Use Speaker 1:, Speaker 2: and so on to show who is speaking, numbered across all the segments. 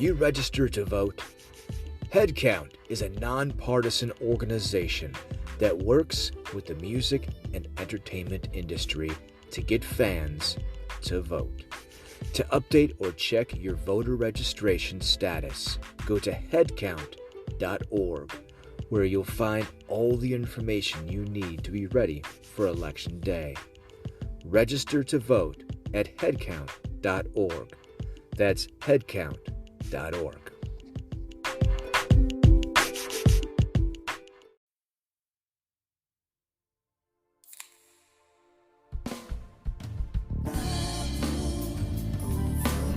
Speaker 1: you register to vote? Headcount is a nonpartisan organization that works with the music and entertainment industry to get fans to vote. To update or check your voter registration status, go to headcount.org, where you'll find all the information you need to be ready for Election Day. Register to vote at headcount.org. That's headcount.org.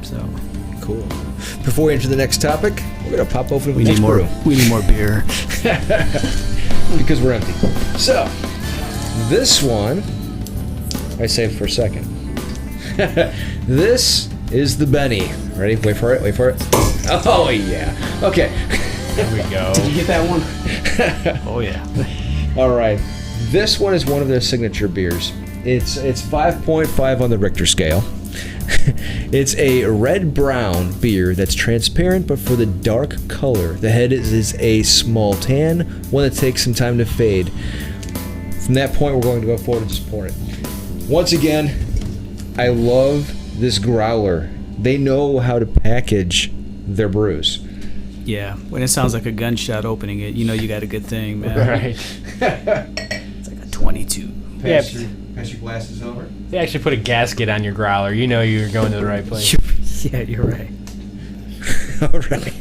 Speaker 2: So
Speaker 1: cool. Before we enter the next topic, we're gonna pop open.
Speaker 2: We need more beer
Speaker 1: because we're empty. So this one, I saved for a second. This is the Benny. Ready? Wait for it. Oh yeah. Okay.
Speaker 2: There we go.
Speaker 3: Did you get that one?
Speaker 2: Oh yeah.
Speaker 1: All right. This one is one of their signature beers. It's 5.5 on the Richter scale. It's a red-brown beer that's transparent, but for the dark color, the head is a small tan, one that takes some time to fade. From that point, we're going to go forward and just pour it. Once again, I love this growler. They know how to package their brews.
Speaker 3: Yeah, when it sounds like a gunshot opening it, you know you got a good thing, man.
Speaker 2: Right.
Speaker 3: It's like a 22.
Speaker 1: Pass your glasses over.
Speaker 2: They actually put a gasket on your growler. You know you're going to the right place.
Speaker 3: Yeah, you're right.
Speaker 1: All right.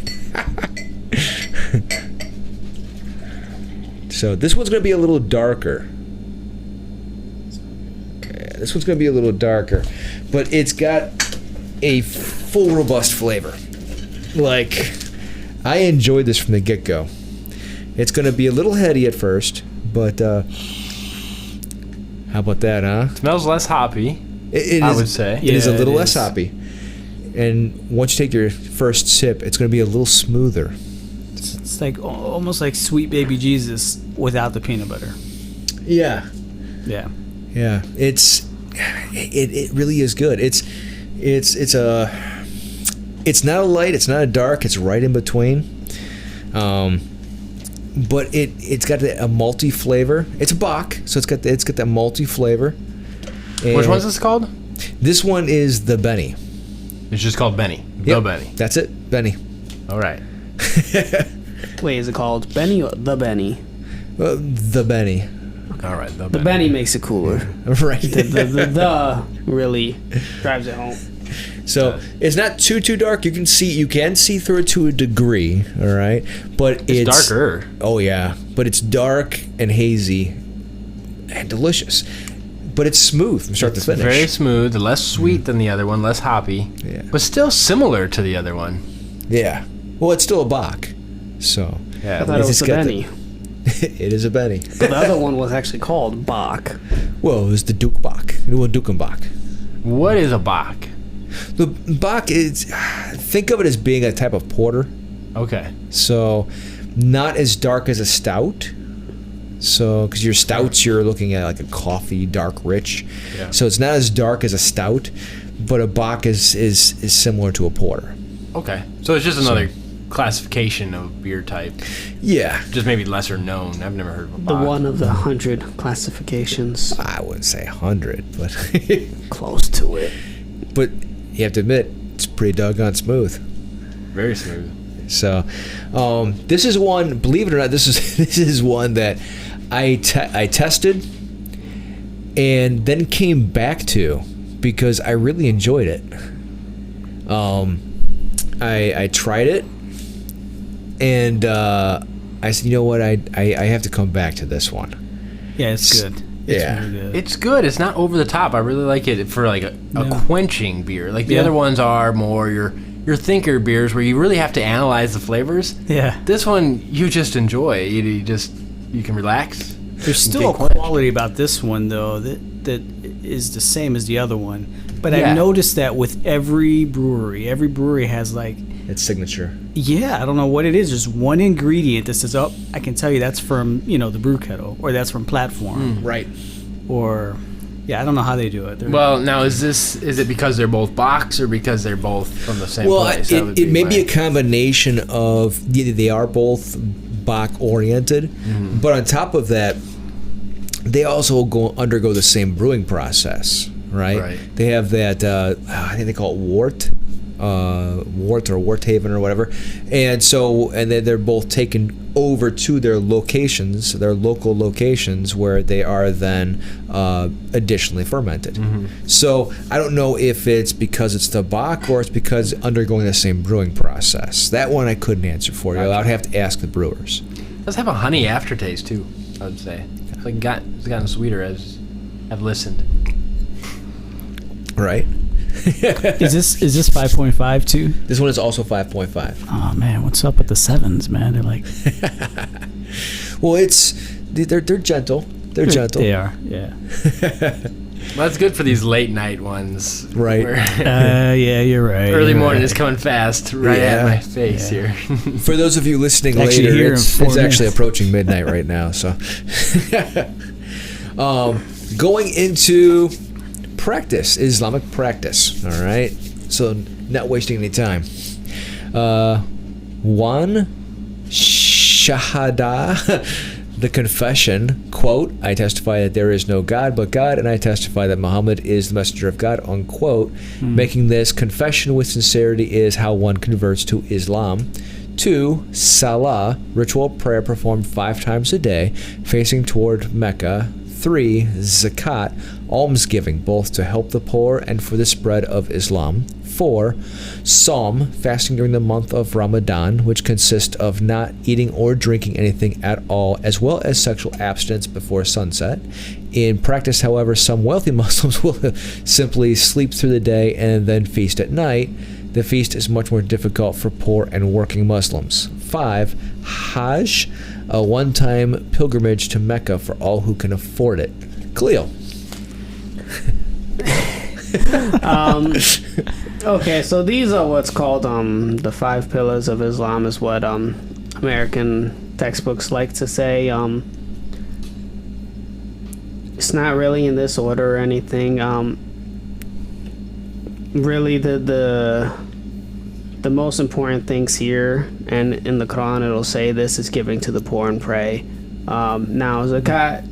Speaker 1: So this one's going to be a little darker. Yeah, this one's going to be a little darker, but it's got a full, robust flavor. Like, I enjoyed this from the get-go. It's going to be a little heady at first, but how about that, huh?
Speaker 2: Smells less hoppy.
Speaker 1: I would say. It is a little less hoppy. And once you take your first sip, it's going to be a little smoother.
Speaker 3: It's like almost like Sweet Baby Jesus without the peanut butter.
Speaker 1: Yeah.
Speaker 3: Yeah.
Speaker 1: Yeah. It really is good. It's not a light, it's not a dark, it's right in between. But it's got a malty flavor. It's a Bock, so it's got that malty flavor. And
Speaker 2: which one's this called?
Speaker 1: This one is the Benny.
Speaker 2: It's just called Benny.
Speaker 1: Yep,
Speaker 2: The Benny.
Speaker 1: That's it, Benny.
Speaker 2: All right.
Speaker 3: Wait, is it called Benny or the Benny?
Speaker 1: The Benny.
Speaker 2: All right.
Speaker 3: The Benny makes it cooler.
Speaker 1: Right.
Speaker 3: The really drives it home.
Speaker 1: So it's not too dark. You can see through it to a degree. All right, but it's
Speaker 2: darker.
Speaker 1: Oh yeah, but it's dark and hazy and delicious. But it's smooth from start to finish.
Speaker 2: Very smooth, less sweet than the other one, less hoppy.
Speaker 1: Yeah.
Speaker 2: But still similar to the other one.
Speaker 1: Yeah. Well, it's still a Bock. So.
Speaker 3: Yeah. I thought it was a Benny.
Speaker 1: It is a Benny.
Speaker 3: But the other one was actually called Bock.
Speaker 1: Well, it was the Duke Bock. It was Dukenbach.
Speaker 2: What is a Bock?
Speaker 1: The Bock is, think of it as being a type of porter.
Speaker 2: Okay.
Speaker 1: So, not as dark as a stout. So, because your stouts, you're looking at like a coffee, dark, rich.
Speaker 2: Yeah.
Speaker 1: So it's not as dark as a stout, but a Bock is similar to a porter.
Speaker 2: Okay. So it's just another classification of beer type.
Speaker 1: Yeah.
Speaker 2: Just maybe lesser known. I've never heard of a
Speaker 3: The
Speaker 2: Bock.
Speaker 3: one of the 100 classifications.
Speaker 1: I wouldn't say 100, but
Speaker 3: close to it.
Speaker 1: But you have to admit, it's pretty doggone smooth.
Speaker 2: Very smooth.
Speaker 1: So, this is one. Believe it or not, this is one that I tested and then came back to because I really enjoyed it. I tried it and I said, you know what, I have to come back to this one.
Speaker 3: Yeah, it's good. It's really good.
Speaker 2: It's good. It's not over the top. I really like it for like a quenching beer. Like the other ones are more your thinker beers where you really have to analyze the flavors.
Speaker 3: Yeah.
Speaker 2: This one you just enjoy. You can relax.
Speaker 3: There's still a quality about this one though that is the same as the other one. But I've noticed that with every brewery has like
Speaker 1: its signature.
Speaker 3: Yeah, I don't know what it is. There's one ingredient that says, "Oh, I can tell you that's from the brew kettle, or that's from Platform,
Speaker 1: right?"
Speaker 3: Or Yeah, I don't know how they do it.
Speaker 2: Well, now is it because they're both Bachs or because they're both from the same place?
Speaker 1: It may be a combination of they are both Bach oriented, but on top of that, they also undergo the same brewing process, right? They have that I think they call it wort or Warthaven or whatever, and then they're both taken over to their locations, their local locations, where they are then additionally fermented. So I don't know if it's because it's the Bach or it's because undergoing the same brewing process. That one I couldn't answer for you. I'd have to ask the brewers.
Speaker 2: It does have a honey aftertaste too, I would say. It's gotten sweeter as I've listened.
Speaker 1: Right.
Speaker 3: Is this 5.5 too?
Speaker 1: This one is also 5.5.
Speaker 3: Oh man, what's up with the 7s, man? They're like,
Speaker 1: well, they're gentle. They're gentle.
Speaker 3: They are, yeah.
Speaker 2: Well, that's good for these late night ones.
Speaker 1: Right.
Speaker 3: Yeah, you're right.
Speaker 2: Early morning is coming fast at my face here.
Speaker 1: For those of you listening
Speaker 3: actually
Speaker 1: later, it's actually
Speaker 3: minutes.
Speaker 1: approaching midnight right now. So, going into practice, Islamic practice. All right. So, not wasting any time. One, Shahada. The confession, quote, I testify that there is no God but God, and I testify that Muhammad is the messenger of God, unquote. Making this confession with sincerity is how one converts to Islam. 2, Salah, ritual prayer performed 5 times a day, facing toward Mecca. 3, Zakat, almsgiving, both to help the poor and for the spread of Islam. 4, Psalm, fasting during the month of Ramadan, which consists of not eating or drinking anything at all, as well as sexual abstinence before sunset. In practice, however, some wealthy Muslims will simply sleep through the day and then feast at night. The feast is much more difficult for poor and working Muslims. 5, Hajj, a one-time pilgrimage to Mecca for all who can afford it. Khalil.
Speaker 4: Okay, so these are what's called the 5 pillars of Islam, is what American textbooks like to say. It's not really in this order or anything. Really, the most important things here, and in the Quran it'll say this, is giving to the poor and pray. Now, zakat,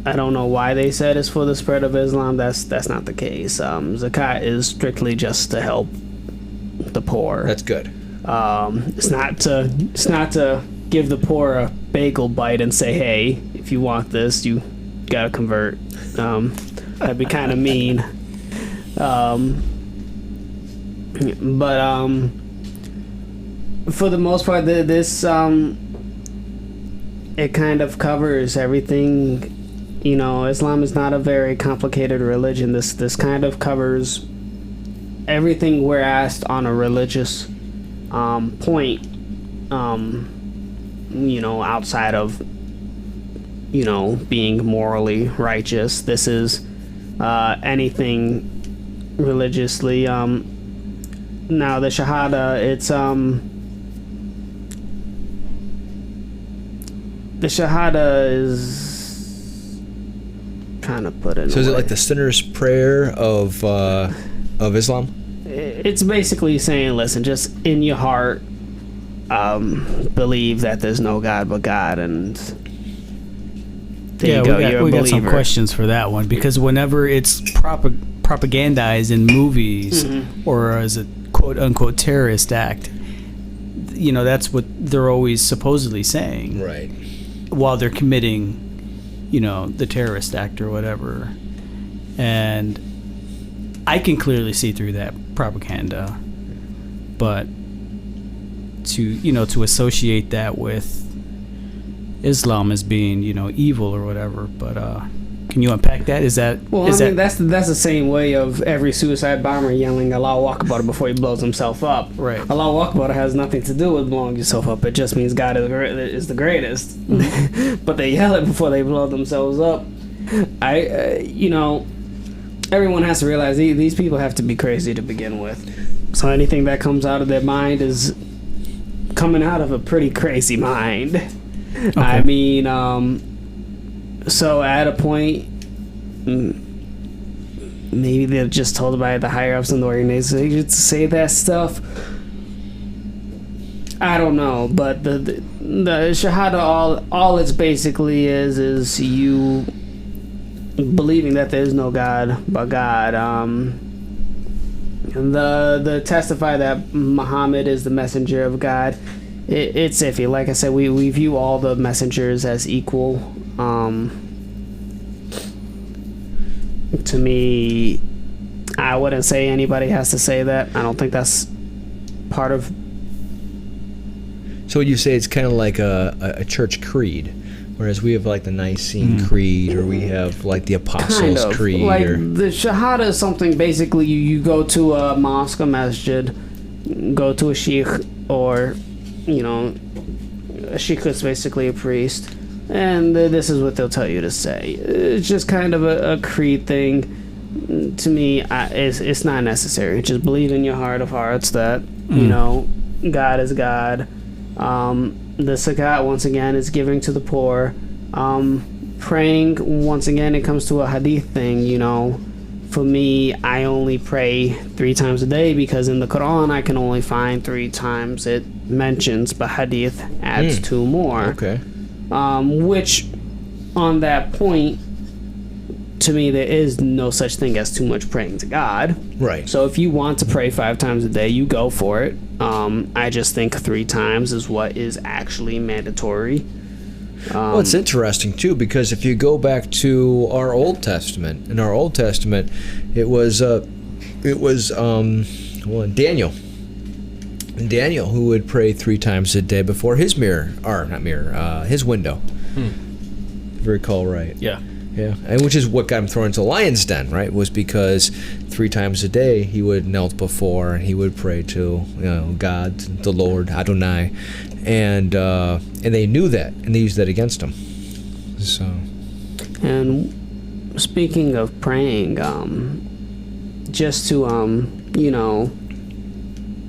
Speaker 4: I don't know why they said it's for the spread of Islam. That's not the case. Zakat is strictly just to help the poor.
Speaker 1: That's good.
Speaker 4: It's not to give the poor a bagel bite and say, hey, if you want this, you gotta convert. That'd be kind of mean. But for the most part, this it kind of covers everything. You know, Islam is not a very complicated religion. This kind of covers everything we're asked on a religious point. You know, outside of, you know, being morally righteous. This is anything religiously. Now the Shahada, it's the Shahada is, trying to put it.
Speaker 1: So is it like the sinner's prayer of Islam?
Speaker 4: It's basically saying, listen, just in your heart, believe that there's no God but God, and there you go.
Speaker 3: We got some questions for that one, because whenever it's propagandized in movies or as a quote unquote terrorist act, you know, that's what they're always supposedly saying,
Speaker 1: right?
Speaker 3: While they're committing, you know, the terrorist act or whatever. And I can clearly see through that propaganda, but to associate that with Islam as being, you know, evil or whatever. But can you unpack that? Is that
Speaker 4: that's the same way of every suicide bomber yelling Allahu Akbar before he blows himself up.
Speaker 3: Right.
Speaker 4: Allahu Akbar has nothing to do with blowing yourself up. It just means God is the greatest. But they yell it before they blow themselves up. You know, everyone has to realize these people have to be crazy to begin with. So anything that comes out of their mind is coming out of a pretty crazy mind. Okay. I mean, so at a point, maybe they're just told by the higher ups in the organization to say that stuff. I don't know, but the Shahada, all it's basically is you believing that there is no God but God. The testify that Muhammad is the messenger of God. It's iffy. Like I said, we view all the messengers as equal. To me, I wouldn't say anybody has to say that. I don't think that's part of.
Speaker 1: So you say it's kind of like a church creed, whereas we have like the Nicene Creed, or we have like the Apostles' Creed.
Speaker 4: Like the Shahada is something basically you go to a mosque, a masjid, go to a sheikh, or a sheikh is basically a priest, and this is what they'll tell you to say. It's just kind of a creed thing. To me, it's not necessary. Just believe in your heart of hearts that God is God. The zakat, once again, is giving to the poor. Praying, once again, it comes to a hadith thing. For me, I only pray 3 times a day because in the Quran I can only find 3 times it mentions, but hadith adds 2 more.
Speaker 1: Okay.
Speaker 4: Which, on that point, to me, there is no such thing as too much praying to God.
Speaker 1: Right.
Speaker 4: So if you want to pray 5 times a day, you go for it. I just think 3 times is what is actually mandatory.
Speaker 1: Well, it's interesting too, because if you go back to our Old Testament, in our Old Testament, it was Daniel. Daniel, who would pray 3 times a day before his his window. If you recall right.
Speaker 3: Yeah.
Speaker 1: Yeah, and which is what got him thrown into the lion's den, right? Was because 3 times a day he would knelt before and he would pray to God, the Lord, Adonai, and they knew that, and they used that against him. So.
Speaker 4: And speaking of praying, just to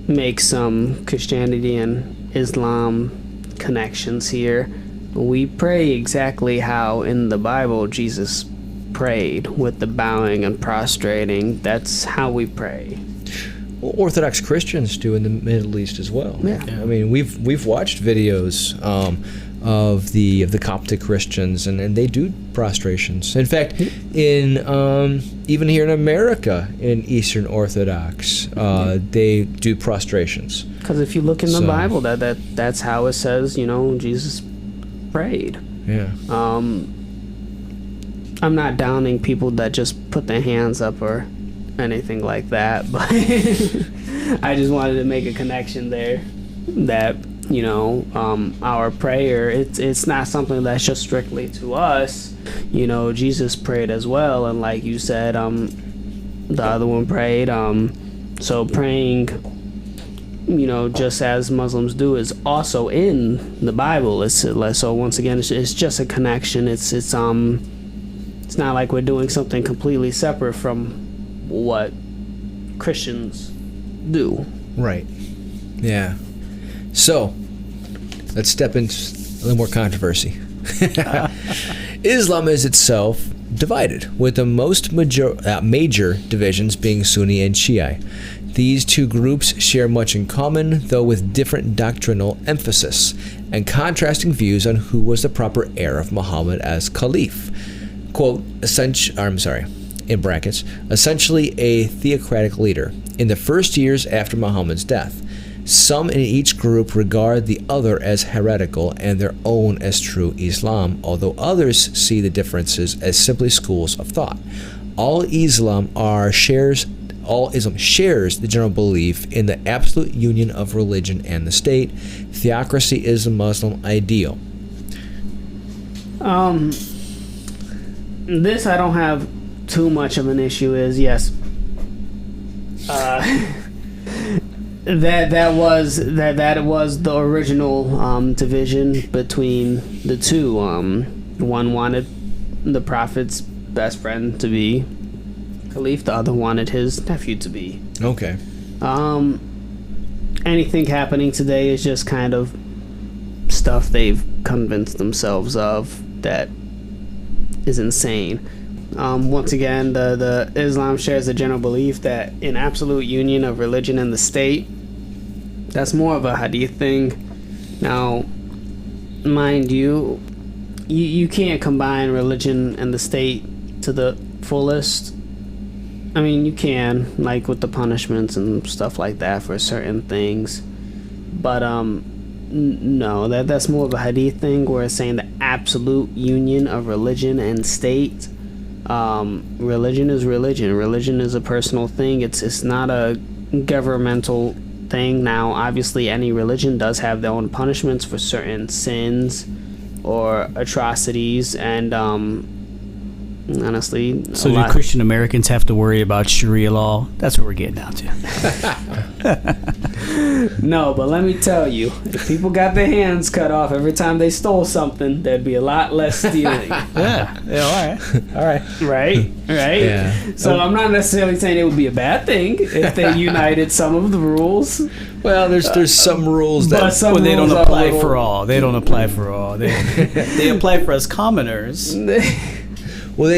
Speaker 4: make some Christianity and Islam connections here. We pray exactly how in the Bible Jesus prayed, with the bowing and prostrating. That's how we pray.
Speaker 1: Well, Orthodox Christians do in the Middle East as well.
Speaker 4: Yeah.
Speaker 1: I mean, we've watched videos of the Coptic Christians, and they do prostrations. In fact, in even here in America, in Eastern Orthodox, they do prostrations.
Speaker 4: Because if you look in the Bible, that's how it says. Jesus prayed.
Speaker 1: Yeah.
Speaker 4: I'm not downing people that just put their hands up or anything like that, but I just wanted to make a connection there that our prayer, it's not something that's just strictly to us. Jesus prayed as well, and like you said, the other one prayed. So praying, just as Muslims do, is also in the Bible. So once again, it's just a connection. It's not like we're doing something completely separate from what Christians do.
Speaker 1: Right. Yeah. So, let's step into a little more controversy. Islam is itself divided, with the most major divisions being Sunni and Shia. These 2 groups share much in common, though with different doctrinal emphasis and contrasting views on who was the proper heir of Muhammad as caliph. Quote, in brackets, essentially a theocratic leader in the first years after Muhammad's death. Some in each group regard the other as heretical and their own as true Islam, although others see the differences as simply schools of thought. All Islam shares the general belief in the absolute union of religion and the state. Theocracy is the Muslim ideal.
Speaker 4: This I don't have too much of an issue is, yes. That was the original division between the 2. One wanted the Prophet's best friend to be Caliph, the other wanted his nephew to be.
Speaker 1: Okay.
Speaker 4: Anything happening today is just kind of stuff they've convinced themselves of that is insane. Once again, the Islam shares the general belief that an absolute union of religion and the state, that's more of a hadith thing. Now, mind you, you can't combine religion and the state to the fullest. I mean, you can, like with the punishments and stuff like that for certain things. But, no, that's more of a hadith thing where it's saying the absolute union of religion and state. Religion is religion. Religion is a personal thing. It's not a governmental thing. Now, obviously, any religion does have their own punishments for certain sins or atrocities, and honestly,
Speaker 3: so do Christian Americans have to worry about Sharia law? That's what we're getting down to.
Speaker 4: No, but let me tell you, if people got their hands cut off every time they stole something, there'd be a lot less stealing.
Speaker 3: Yeah, all right.
Speaker 4: Right?
Speaker 1: Yeah.
Speaker 4: So I'm not necessarily saying it would be a bad thing if they united some of the rules.
Speaker 1: Well, there's some rules that
Speaker 3: They don't apply for all. They don't apply for all. They apply for us commoners.
Speaker 1: Well,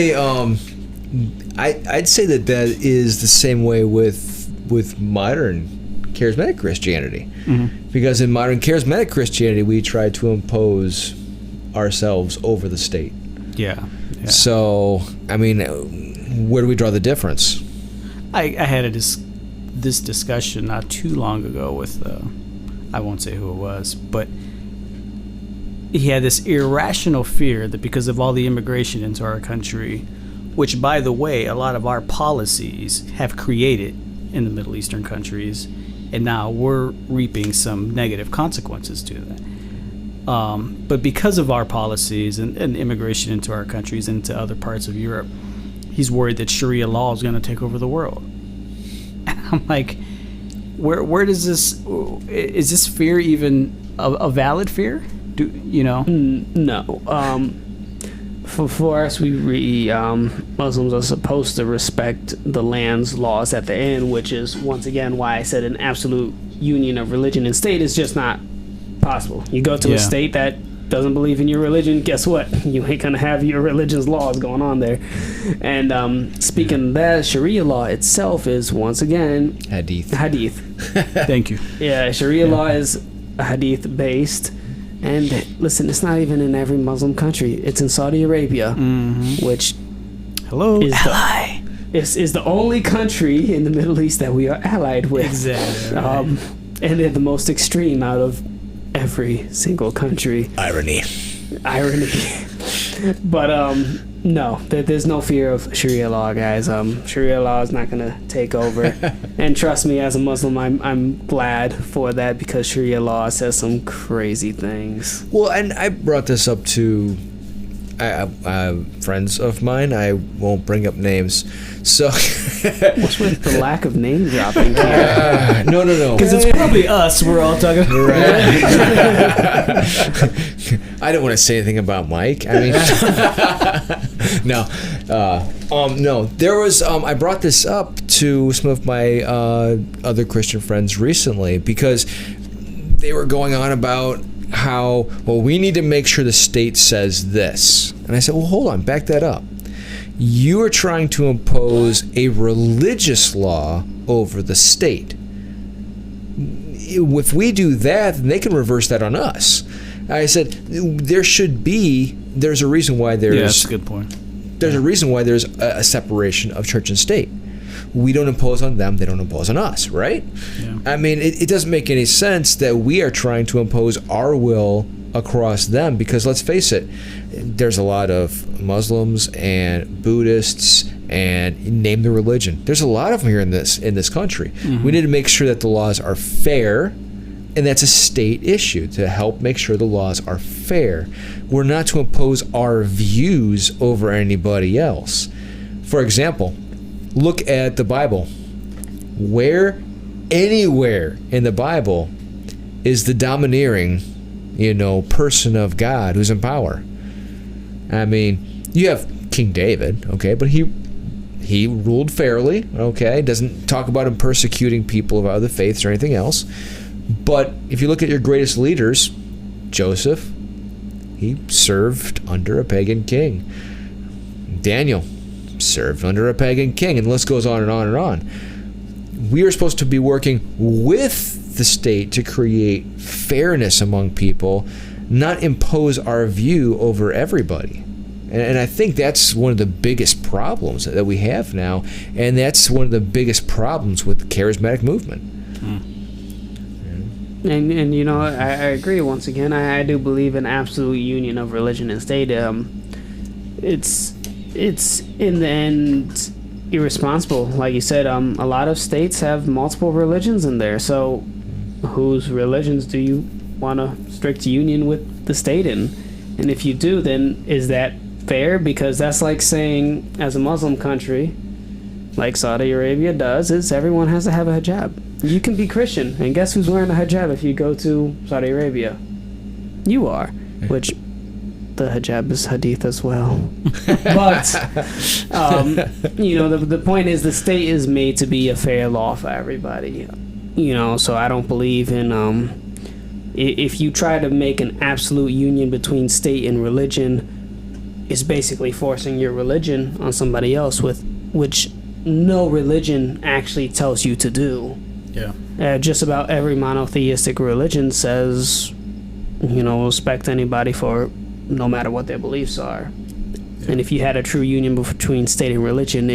Speaker 1: I'd say that is the same way with modern charismatic Christianity, because in modern charismatic Christianity we try to impose ourselves over the state.
Speaker 3: Yeah.
Speaker 1: So, I mean, where do we draw the difference?
Speaker 3: I had this discussion not too long ago with I won't say who it was, but he had this irrational fear that because of all the immigration into our country, which, by the way, a lot of our policies have created in the Middle Eastern countries, and now we're reaping some negative consequences to that. But because of our policies and immigration into our countries and into other parts of Europe, he's worried that Sharia law is going to take over the world. And I'm like, where does this... Is this fear even a valid fear?
Speaker 4: No. For us, Muslims are supposed to respect the land's laws at the end, which is, once again, why I said an absolute union of religion and state is just not possible. You go to a state that doesn't believe in your religion, guess what? You ain't gonna have your religion's laws going on there. And speaking of that, Sharia law itself is, once again,
Speaker 1: Hadith.
Speaker 3: Thank you.
Speaker 4: Yeah, Sharia law is hadith based. And listen, it's not even in every Muslim country. It's in Saudi Arabia, which is the only country in the Middle East that we are allied with.
Speaker 3: Exactly.
Speaker 4: And they're the most extreme out of every single country.
Speaker 1: Irony.
Speaker 4: But no, there's no fear of Sharia law, guys. Sharia law is not gonna take over. And trust me, as a Muslim, I'm glad for that, because Sharia law says some crazy things.
Speaker 1: Well, and I brought this up to friends of mine. I won't bring up names. So
Speaker 4: what's with the lack of name dropping?
Speaker 1: No.
Speaker 3: Because it's probably us. We're all talking.
Speaker 1: Right. I don't want to say anything about Mike. I mean, no. There was. I brought this up to some of my other Christian friends recently, because they were going on about how, well, we need to make sure the state says this. And I said, well, hold on, back that up. You are trying to impose a religious law over the state. If we do that, then they can reverse that on us. I said, there's a reason why there's...
Speaker 3: Yeah, that's a good point.
Speaker 1: There's a reason why there's a separation of church and state. We don't impose on them, they don't impose on us, right?
Speaker 3: Yeah.
Speaker 1: I mean, it doesn't make any sense that we are trying to impose our will across them, because let's face it, there's a lot of Muslims and Buddhists and name the religion. There's a lot of them here in this country. We need to make sure that the laws are fair, and that's a state issue, to help make sure the laws are fair. We're not to impose our views over anybody else. For example, look at the Bible. Where, anywhere in the Bible, is the domineering, person of God who's in power? I mean, you have King David, okay, but he ruled fairly, okay? Doesn't talk about him persecuting people of other faiths or anything else. But if you look at your greatest leaders, Joseph, he served under a pagan king. Daniel served under a pagan king, and the list goes on and on and on. We are supposed to be working with the state to create fairness among people, not impose our view over everybody. And I think that's one of the biggest problems that we have now, and that's one of the biggest problems with the charismatic movement.
Speaker 4: And you know, I agree. Once again, I do believe in absolute union of religion and state. It's in the end irresponsible. Like you said, a lot of states have multiple religions in there. So whose religions do you want a strict union with the state in? And if you do, then is that fair? Because that's like saying, as a Muslim country, like Saudi Arabia does, is everyone has to have a hijab. You can be Christian, and guess who's wearing a hijab if you go to Saudi Arabia? You are, which the hijab is hadith as well. But, you know, the point is the state is made to be a fair law for everybody. You know, so I don't believe in, if you try to make an absolute union between state and religion, it's basically forcing your religion on somebody else, with which no religion actually tells you to do. Yeah. Just about every monotheistic religion says, you know, respect anybody for no matter what their beliefs are. Yeah. And if you had a true union between state and religion,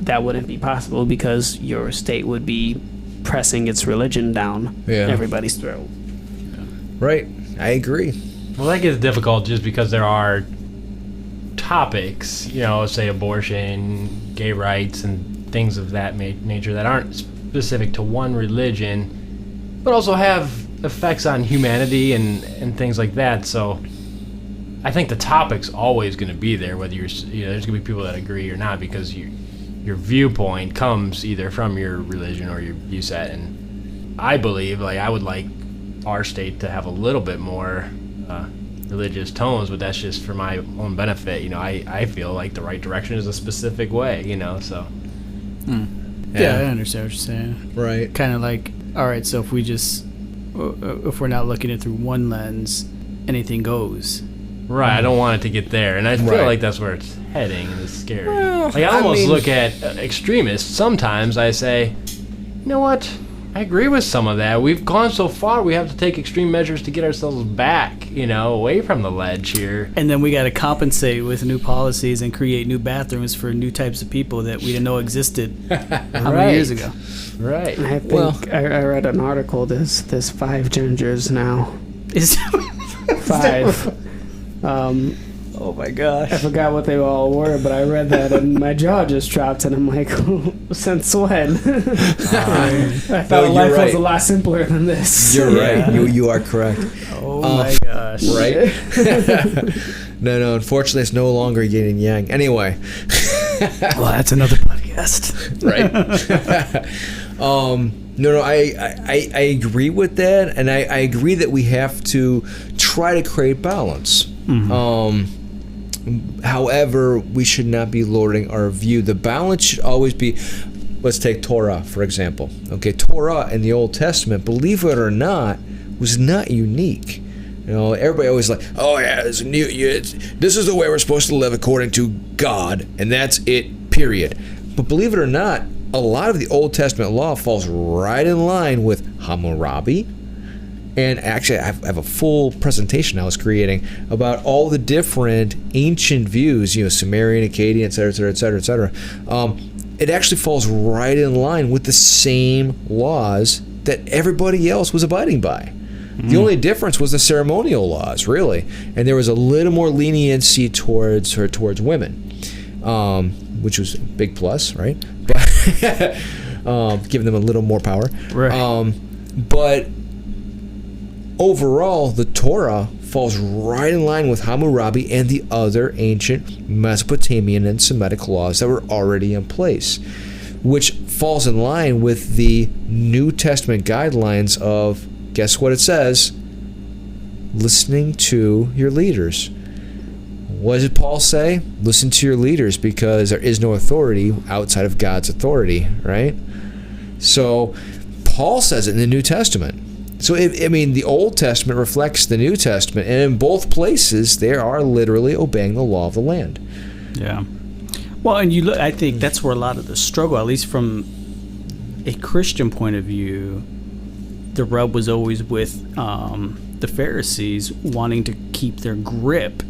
Speaker 4: that wouldn't be possible, because your state would be pressing its religion down everybody's throat.
Speaker 1: Yeah. Right. I agree.
Speaker 2: Well, that gets difficult just because there are topics, you know, say abortion, gay rights, and things of that nature that aren't specific to one religion, but also have effects on humanity and things like that. So I think the topic's always going to be there, whether there's going to be people that agree or not, because your viewpoint comes either from your religion or your view set. And I believe, like, I would like our state to have a little bit more religious tones, but that's just for my own benefit. You know, I feel like the right direction is a specific way, you know, so.
Speaker 3: Yeah, I understand what you're saying.
Speaker 1: Right.
Speaker 3: Kind of like, all right, so if we're not looking at it through one lens, anything goes.
Speaker 2: Right, I don't want it to get there, and I feel like that's where it's heading, and it's scary. Well, like, I almost look at extremists. Sometimes I say, you know what? I agree with some of that. We've gone so far, we have to take extreme measures to get ourselves back, you know, away from the ledge here.
Speaker 3: And then we got to compensate with new policies and create new bathrooms for new types of people that we didn't know existed how many years ago.
Speaker 2: Right.
Speaker 4: I think I read an article. There's 5 genders now.
Speaker 3: Is
Speaker 4: 5.
Speaker 3: Oh my gosh.
Speaker 4: I forgot what they all were, but I read that and my jaw just dropped, and I'm like, since when? I thought life was a lot simpler than this.
Speaker 1: You're right. You are correct.
Speaker 3: Oh my gosh.
Speaker 1: Right? No, unfortunately it's no longer yin and yang. Anyway.
Speaker 3: Well, that's another podcast.
Speaker 1: Right. No, I agree with that, and I agree that we have to try to create balance. Mm-hmm. However, we should not be lording our view. The balance should always be, let's take Torah, for example. Okay, Torah in the Old Testament, believe it or not, was not unique. You know, everybody always like, oh yeah, this is the way we're supposed to live according to God, and that's it, period. But believe it or not, a lot of the Old Testament law falls right in line with Hammurabi. And actually, I have a full presentation I was creating about all the different ancient views, you know, Sumerian, Akkadian, et cetera, et cetera, et cetera. It actually falls right in line with the same laws that everybody else was abiding by. The only difference was the ceremonial laws, really. And there was a little more leniency towards women, which was a big plus, right? But giving them a little more power.
Speaker 3: Right.
Speaker 1: But overall, the Torah falls right in line with Hammurabi and the other ancient Mesopotamian and Semitic laws that were already in place, which falls in line with the New Testament guidelines of, guess what it says? Listening to your leaders. What did Paul say? Listen to your leaders, because there is no authority outside of God's authority, right? So Paul says it in the New Testament. So, the Old Testament reflects the New Testament, and in both places, they are literally obeying the law of the land.
Speaker 3: Yeah. Well, and you look. I think that's where a lot of the struggle, at least from a Christian point of view, the rub was always with the Pharisees wanting to keep their grip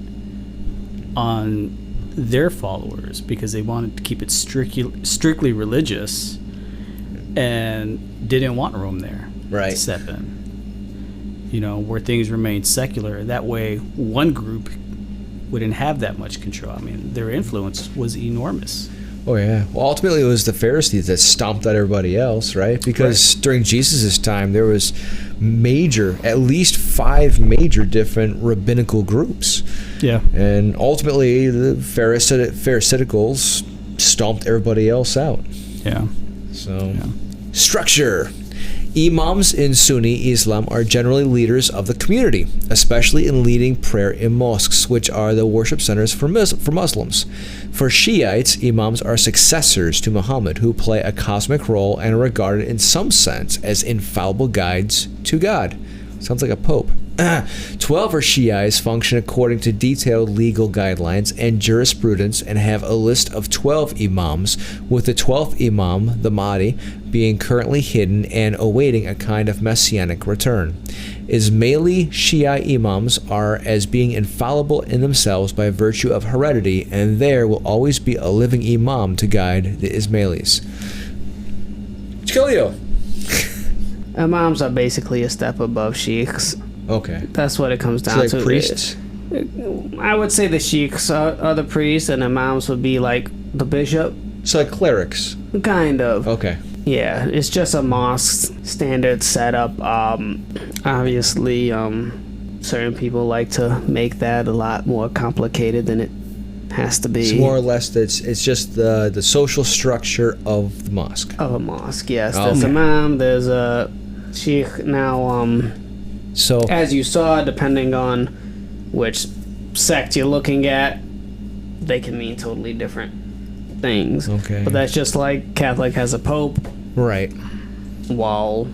Speaker 3: on their followers because they wanted to keep it strictly religious and didn't want Rome there to step in. You know, where things remained secular. That way, one group wouldn't have that much control. I mean, their influence was enormous.
Speaker 1: Oh, yeah. Well, ultimately, it was the Pharisees that stomped out everybody else, right? Because during Jesus' time, there was at least 5 major different rabbinical groups. Yeah. And ultimately, the Pharisaicals stomped everybody else out.
Speaker 3: Yeah.
Speaker 1: So, structure. Imams in Sunni Islam are generally leaders of the community, especially in leading prayer in mosques, which are the worship centers for Muslims. For Shiites, imams are successors to Muhammad, who play a cosmic role and are regarded in some sense as infallible guides to God. Sounds like a pope. 12 are Shiites function according to detailed legal guidelines and jurisprudence and have a list of 12 imams, with the 12th imam, the Mahdi, being currently hidden and awaiting a kind of messianic return. Ismaili Shia imams are as being infallible in themselves by virtue of heredity, and there will always be a living imam to guide the Ismailis. Khalil.
Speaker 4: Imams are basically a step above sheikhs.
Speaker 1: Okay.
Speaker 4: That's what it comes down to.
Speaker 1: Priests?
Speaker 4: I would say the sheikhs are the priests, and imams would be like the bishop.
Speaker 1: So like clerics?
Speaker 4: Kind of.
Speaker 1: Okay.
Speaker 4: Yeah, it's just a mosque standard setup. Obviously, certain people like to make that a lot more complicated than it has to be.
Speaker 1: It's more or less it's just the social structure of the mosque.
Speaker 4: Of a mosque, yes. There's imam, there's a sheikh. Now,
Speaker 1: so
Speaker 4: as you saw, depending on which sect you're looking at, they can mean totally different things.
Speaker 1: Okay.
Speaker 4: But that's just like Catholic has a pope.
Speaker 1: Right.
Speaker 4: While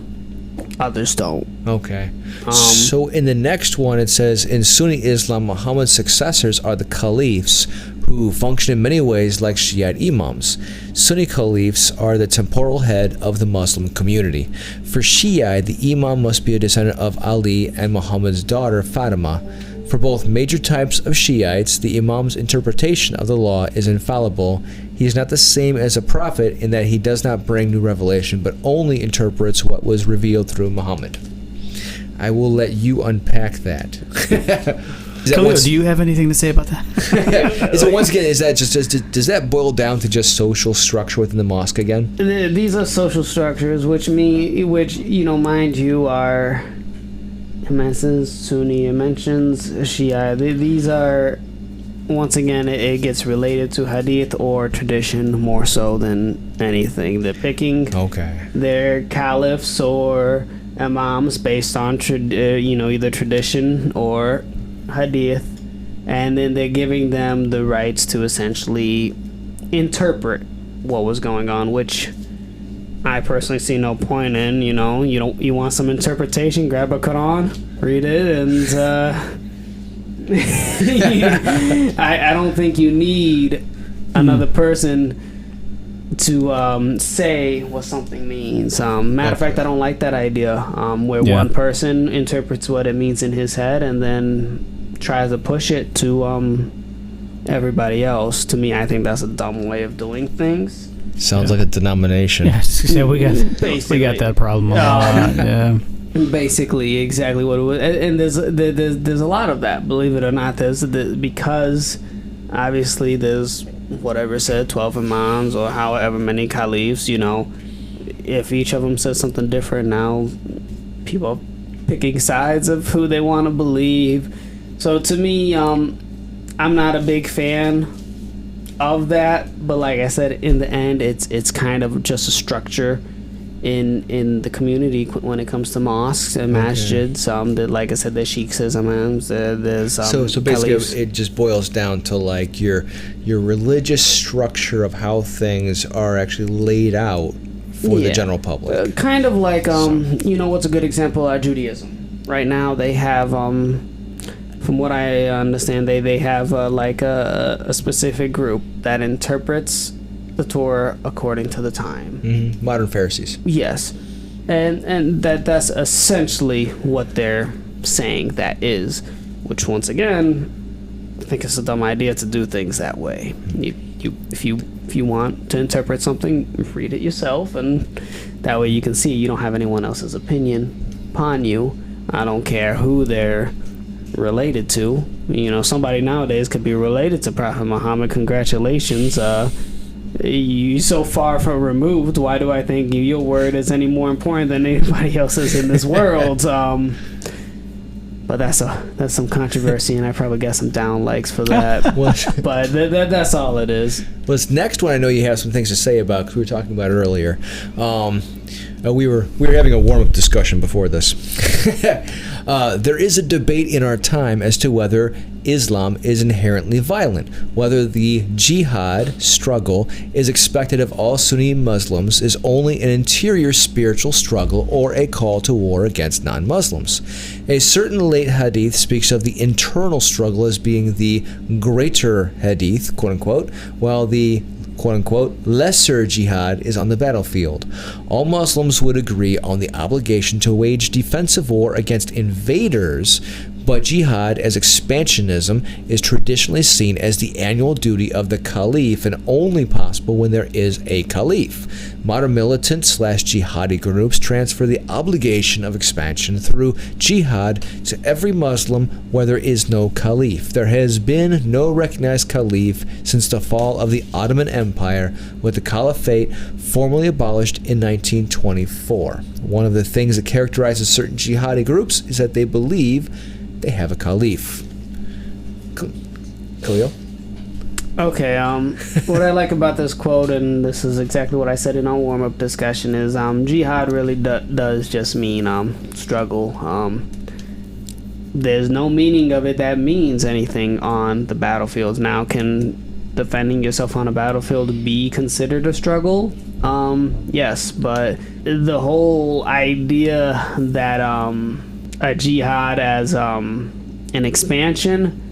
Speaker 4: others don't.
Speaker 1: Okay. So in the next one, it says, in Sunni Islam, Muhammad's successors are the caliphs, who function in many ways like Shiite imams. Sunni caliphs are the temporal head of the Muslim community. For Shia, the imam must be a descendant of Ali and Muhammad's daughter, Fatima. For both major types of Shiites, the imam's interpretation of the law is infallible. He is not the same as a prophet in that he does not bring new revelation, but only interprets what was revealed through Muhammad. I will let you unpack that.
Speaker 3: Khalil, do you have anything to say about that?
Speaker 1: Does that boil down to just social structure within the mosque again?
Speaker 4: These are social structures, which mind you, are. It mentions Sunni, it mentions Shia. These are, once again, it gets related to hadith or tradition more so than anything. They're picking their caliphs or imams based on either tradition or hadith, and then they're giving them the rights to essentially interpret what was going on, which I personally see no point in. You want some interpretation, grab a Quran, read it, and I don't think you need another person to say what something means. Matter of fact, I don't like that idea where one person interprets what it means in his head and then tries to push it to everybody else. To me, I think that's a dumb way of doing things.
Speaker 1: Sounds like a denomination.
Speaker 3: Yeah, we got that problem a lot. Yeah.
Speaker 4: Basically, exactly what it was, and there's a lot of that. Believe it or not, because obviously there's whatever said 12 imams or however many caliphs. If each of them says something different, now people are picking sides of who they want to believe. So to me, I'm not a big fan of that, but like I said, in the end, it's kind of just a structure in the community when it comes to mosques and masjids. Like I said, there's sheikhs, there's imams, there's
Speaker 1: so basically caliphs. It just boils down to like your religious structure of how things are actually laid out for the general public.
Speaker 4: Kind of like what's a good example? Judaism. Right now they have from what I understand, they have like a specific group that interprets the Torah according to the time.
Speaker 5: Mm-hmm. Modern Pharisees.
Speaker 4: Yes, and that's essentially what they're saying that is, which once again, I think it's a dumb idea to do things that way. If you want to interpret something, read it yourself, and that way you can see you don't have anyone else's opinion upon you. I don't care who they're related to. You know, somebody nowadays could be related to Prophet Muhammad. Congratulations. You so far from removed. Why do I think your word is any more important than anybody else's in this world? But that's some controversy, and I probably got some down likes for that. But that's all it is.
Speaker 5: Well, this next one I know you have some things to say about, because we were talking about it earlier. We were having a warm-up discussion before this. There is a debate in our time as to whether Islam is inherently violent. Whether the jihad struggle is expected of all Sunni Muslims is only an interior spiritual struggle or a call to war against non-Muslims. A certain late hadith speaks of the internal struggle as being the greater hadith, quote-unquote, while the quote-unquote lesser jihad is on the battlefield. All Muslims would agree on the obligation to wage defensive war against invaders, but jihad as expansionism is traditionally seen as the annual duty of the caliph and only possible when there is a caliph. Modern militant/jihadi groups transfer the obligation of expansion through jihad to every Muslim where there is no caliph. There has been no recognized caliph since the fall of the Ottoman Empire, with the caliphate formally abolished in 1924. One of the things that characterizes certain jihadi groups is that they believe they have a caliph. Khalil?
Speaker 4: Okay, what I like about this quote, and this is exactly what I said in our warm-up discussion, is jihad really does just mean struggle. There's no meaning of it that means anything on the battlefields. Now, can defending yourself on a battlefield be considered a struggle? Yes, but the whole idea that a jihad as an expansion,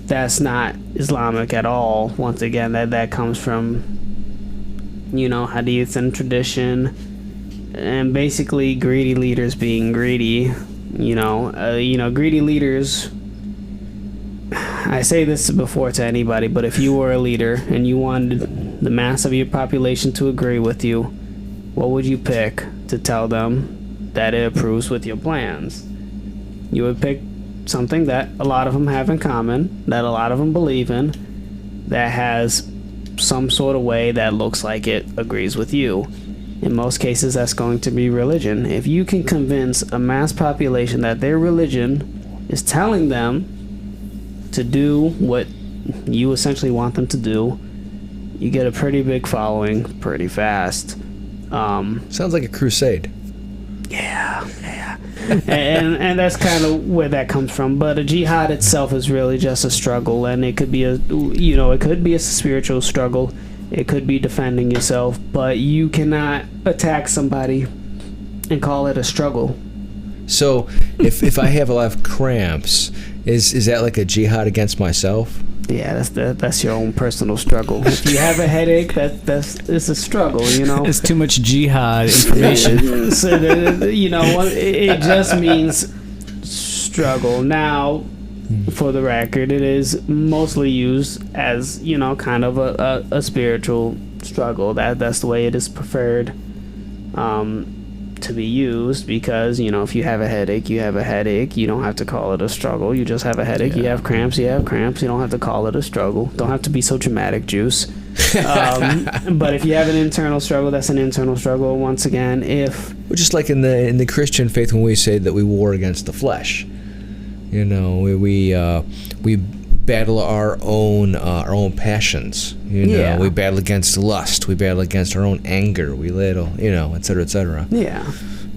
Speaker 4: that's not Islamic at all. Once again, that comes from, you know, hadith and tradition, and basically greedy leaders being greedy. You know, greedy leaders. I say this before to anybody, but if you were a leader and you wanted the mass of your population to agree with you, what would you pick to tell them that it approves with your plans? You would pick something that a lot of them have in common, that a lot of them believe in, that has some sort of way that looks like it agrees with you. In most cases, that's going to be religion. If you can convince a mass population that their religion is telling them to do what you essentially want them to do, you get a pretty big following pretty fast.
Speaker 5: Sounds like a crusade.
Speaker 4: Yeah. and that's kind of where that comes from. But a jihad itself is really just a struggle, and it could be a spiritual struggle. It could be defending yourself, but you cannot attack somebody and call it a struggle.
Speaker 5: So if I have a lot of cramps, is that like a jihad against myself?
Speaker 4: Yeah, that's your own personal struggle. If you have a headache, it's a struggle, you know.
Speaker 3: It's too much jihad information.
Speaker 4: So it just means struggle. Now, for the record, it is mostly used as, you know, kind of a spiritual struggle. That's the way it is preferred to be used, because, you know, if you have a headache, you have a headache. You don't have to call it a struggle. You just have a headache. Yeah. You have cramps. You don't have to call it a struggle. Don't have to be so dramatic, Juice. But if you have an internal struggle, that's an internal struggle. Once again,
Speaker 5: just like in the Christian faith, when we say that we war against the flesh, you know, we battle our own passions. You know, yeah. We battle against lust. We battle against our own anger. We battle, you know, et cetera.
Speaker 4: Yeah,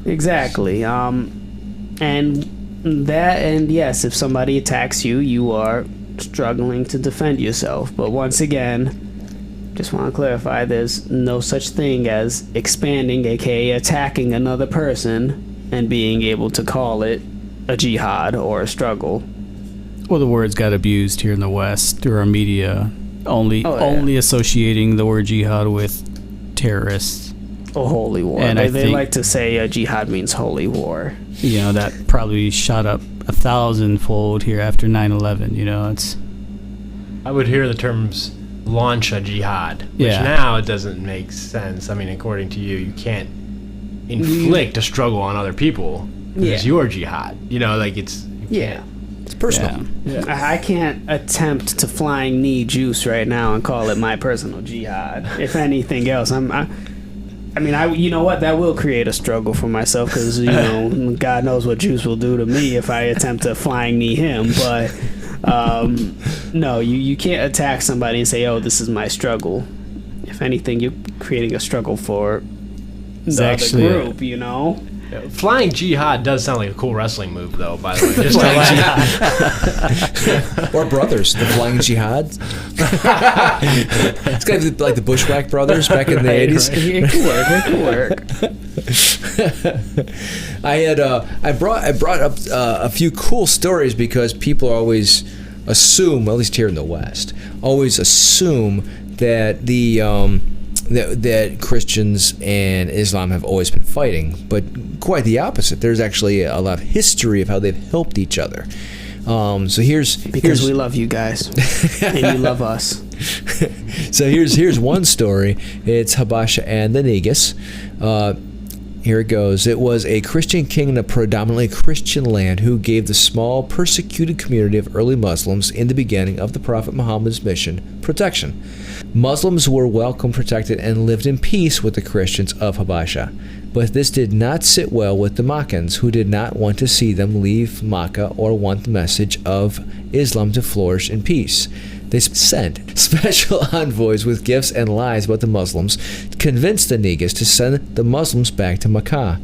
Speaker 4: exactly. And yes, if somebody attacks you, you are struggling to defend yourself. But once again, just want to clarify, there's no such thing as expanding, aka attacking another person, and being able to call it a jihad or a struggle.
Speaker 3: Well, the words got abused here in the West through our media, only associating the word jihad with terrorists.
Speaker 4: Oh, holy war.
Speaker 3: And
Speaker 4: they like to say jihad means holy war.
Speaker 3: You know, that probably shot up 1,000-fold here after 9/11. You know,
Speaker 2: I would hear the terms launch a jihad, which now it doesn't make sense. I mean, according to you, you can't inflict a struggle on other people. It's your jihad. You know, like it's
Speaker 5: personal.
Speaker 3: Yeah.
Speaker 4: I can't attempt to flying knee Juice right now and call it my personal jihad. If anything else, you know what? That will create a struggle for myself because, you know, God knows what Juice will do to me if I attempt to flying knee him. But no, you can't attack somebody and say, "Oh, this is my struggle." If anything, you're creating a struggle for the other group. You know.
Speaker 2: Flying jihad does sound like a cool wrestling move, though. By the way, just
Speaker 5: or brothers, the flying jihad. It's kind of like the Bushwhack brothers back in the 80s.
Speaker 4: Right. It could work.
Speaker 5: I brought up a few cool stories because people always assume, at least here in the West, that that Christians and Islam have always been fighting, but quite the opposite. There's actually a lot of history of how they've helped each other. So here's
Speaker 4: we love you guys and you love us.
Speaker 5: So here's one story. It's Habasha and the Negus. Here it goes. It was a Christian king in a predominantly Christian land who gave the small, persecuted community of early Muslims in the beginning of the Prophet Muhammad's mission protection. Muslims were welcome, protected, and lived in peace with the Christians of Habasha. But this did not sit well with the Makkans, who did not want to see them leave Makkah or want the message of Islam to flourish in peace. They sent special envoys with gifts and lies about the Muslims, convinced the Negus to send the Muslims back to Makkah.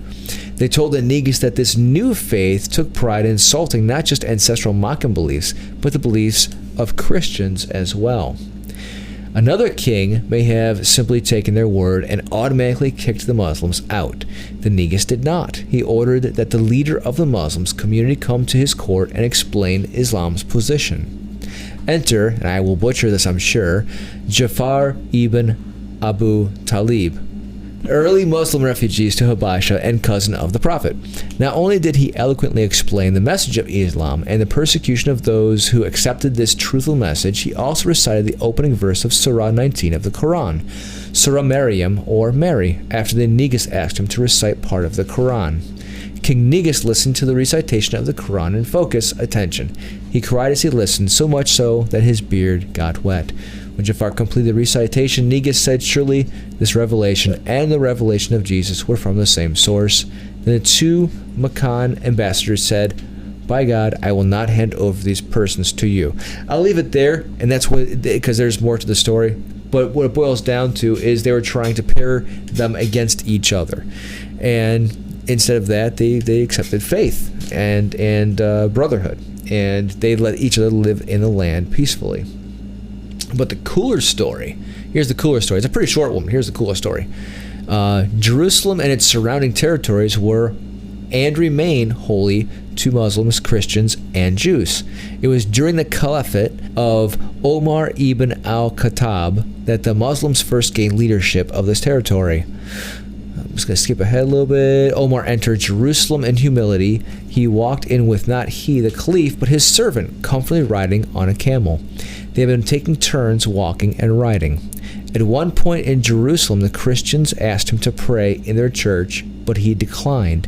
Speaker 5: They told the Negus that this new faith took pride in insulting not just ancestral Makkan beliefs, but the beliefs of Christians as well. Another king may have simply taken their word and automatically kicked the Muslims out. The Negus did not. He ordered that the leader of the Muslims community come to his court and explain Islam's position. Enter, and I will butcher this I'm sure, Jafar ibn Abu Talib, early Muslim refugees to Habasha and cousin of the Prophet. Not only did he eloquently explain the message of Islam and the persecution of those who accepted this truthful message, he also recited the opening verse of Surah 19 of the Quran, Surah Maryam, or Mary, after the Negus asked him to recite part of the Quran. King Negus listened to the recitation of the Quran and focused attention. He cried as he listened, so much so that his beard got wet. When Jafar completed the recitation, Negus said, "Surely this revelation and the revelation of Jesus were from the same source." Then the two Makkan ambassadors said, "By God, I will not hand over these persons to you." I'll leave it there, and that's what, because there's more to the story. But what it boils down to is they were trying to pair them against each other, and instead of that, they accepted faith and brotherhood, and they let each other live in the land peacefully. But the cooler story, here's the cooler story. It's a pretty short one, but here's the cooler story. Jerusalem and its surrounding territories were and remain holy to Muslims, Christians, and Jews. It was during the caliphate of Omar ibn al-Khattab that the Muslims first gained leadership of this territory. I'm just going to skip ahead a little bit. Omar entered Jerusalem in humility. He walked in with not he, the caliph, but his servant, comfortably riding on a camel. They had been taking turns walking and riding. At one point in Jerusalem, the Christians asked him to pray in their church, but he declined.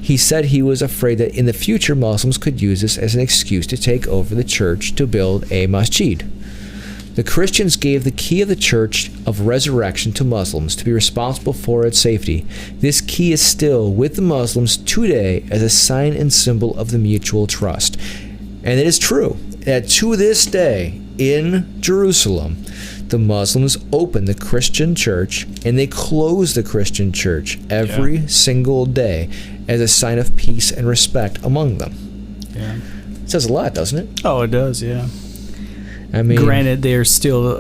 Speaker 5: He said he was afraid that in the future Muslims could use this as an excuse to take over the church to build a masjid. The Christians gave the key of the Church of Resurrection to Muslims to be responsible for its safety. This key is still with the Muslims today as a sign and symbol of the mutual trust. And it is true that to this day in Jerusalem, the Muslims open the Christian church and they close the Christian church every single day as a sign of peace and respect among them.
Speaker 3: Yeah.
Speaker 5: It says a lot, doesn't it?
Speaker 3: Oh, it does, yeah.
Speaker 5: I mean,
Speaker 3: granted, they're still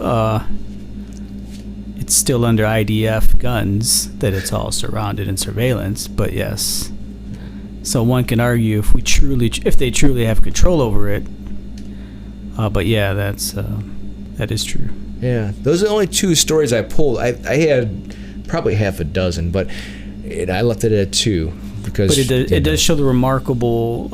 Speaker 3: it's still under IDF guns that it's all surrounded in surveillance, but yes. So one can argue if they truly have control over it, But yeah, that is true.
Speaker 5: Yeah, those are the only two stories I pulled. I had probably half a dozen, but I left it at two because.
Speaker 3: But it does show the remarkable,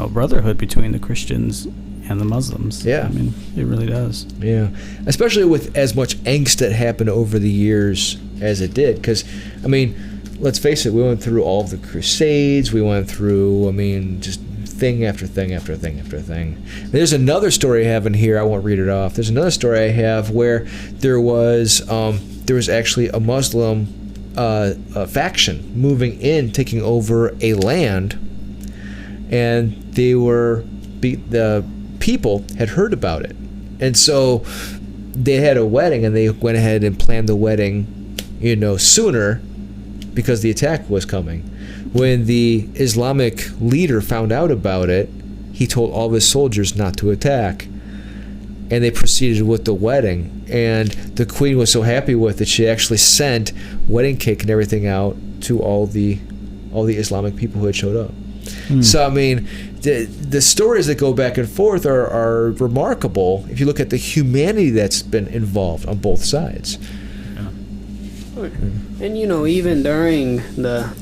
Speaker 3: brotherhood between the Christians and the Muslims.
Speaker 5: Yeah,
Speaker 3: I mean, it really does.
Speaker 5: Yeah, especially with as much angst that happened over the years as it did, because I mean, let's face it, we went through all of the Crusades. We went through, just thing after thing after thing after thing. There's another story I have in here. I won't read it off. There's another story I have where there was actually a Muslim faction moving in, taking over a land, and the people had heard about it, and so they had a wedding, and they went ahead and planned the wedding, sooner, because the attack was coming. When the Islamic leader found out about it, he told all of his soldiers not to attack, and they proceeded with the wedding. And the queen was so happy with it, she actually sent wedding cake and everything out to all the Islamic people who had showed up. So I mean, the stories that go back and forth are remarkable if you look at the humanity that's been involved on both sides.
Speaker 4: And even during the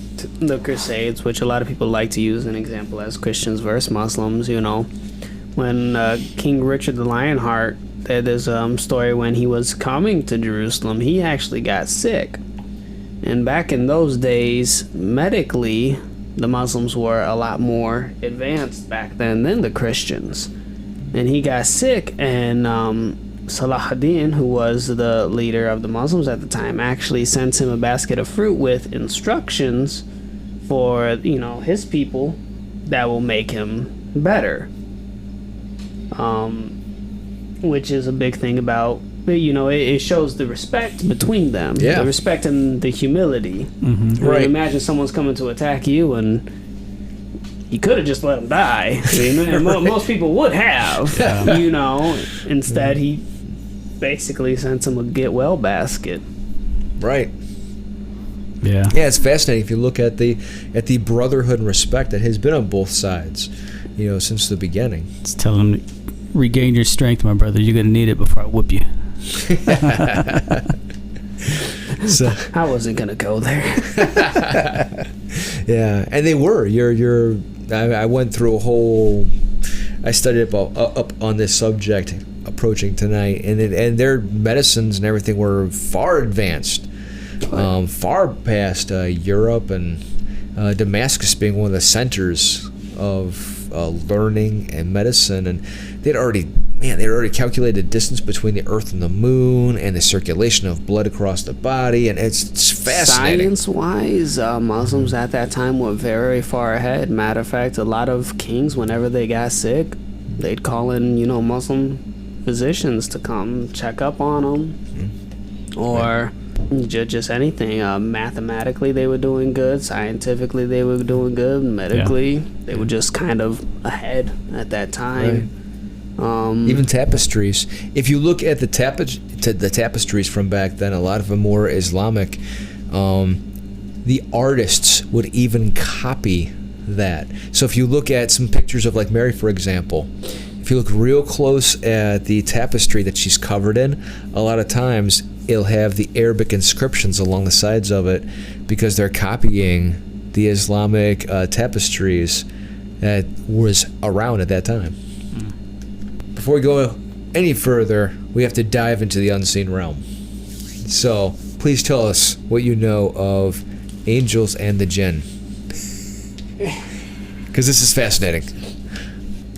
Speaker 4: Crusades, which a lot of people like to use an example as Christians versus Muslims, when King Richard the Lionheart, there's a story when he was coming to Jerusalem, he actually got sick. And back in those days, medically, the Muslims were a lot more advanced back then than the Christians. And he got sick, and Salah ad-Din, who was the leader of the Muslims at the time, actually sent him a basket of fruit with instructions for, his people that will make him better. Which is a big thing about, it shows the respect between them.
Speaker 5: Yeah.
Speaker 4: The respect and the humility.
Speaker 3: Mm-hmm.
Speaker 5: Right.
Speaker 4: Imagine someone's coming to attack you, and you could have just let him die. Most people would have, Instead, he basically sent him a get well basket.
Speaker 5: Right.
Speaker 3: Yeah.
Speaker 5: Yeah, it's fascinating if you look at the brotherhood and respect that has been on both sides, since the beginning.
Speaker 3: Just tell him, regain your strength, my brother. You're gonna need it before I whoop you.
Speaker 5: So
Speaker 4: I wasn't gonna go there.
Speaker 5: yeah, and they were. I went through I studied up on this subject approaching tonight, and their medicines and everything were far advanced, far past Europe, and Damascus being one of the centers of learning and medicine, and they'd already calculated the distance between the Earth and the Moon, and the circulation of blood across the body, and it's fascinating.
Speaker 4: Science-wise, Muslims at that time were very far ahead. Matter of fact, a lot of kings, whenever they got sick, they'd call in, Muslim physicians to come check up on them, or just anything. Mathematically, they were doing good. Scientifically, they were doing good. Medically, they were just kind of ahead at that time. Right.
Speaker 5: Even tapestries. If you look at the tapestries from back then, a lot of them were Islamic. The artists would even copy that. So if you look at some pictures of, like, Mary, for example, if you look real close at the tapestry that she's covered in, a lot of times it'll have the Arabic inscriptions along the sides of it, because they're copying the Islamic tapestries that was around at that time. Before we go any further, we have to dive into the unseen realm. So please tell us what you know of angels and the jinn, because this is fascinating.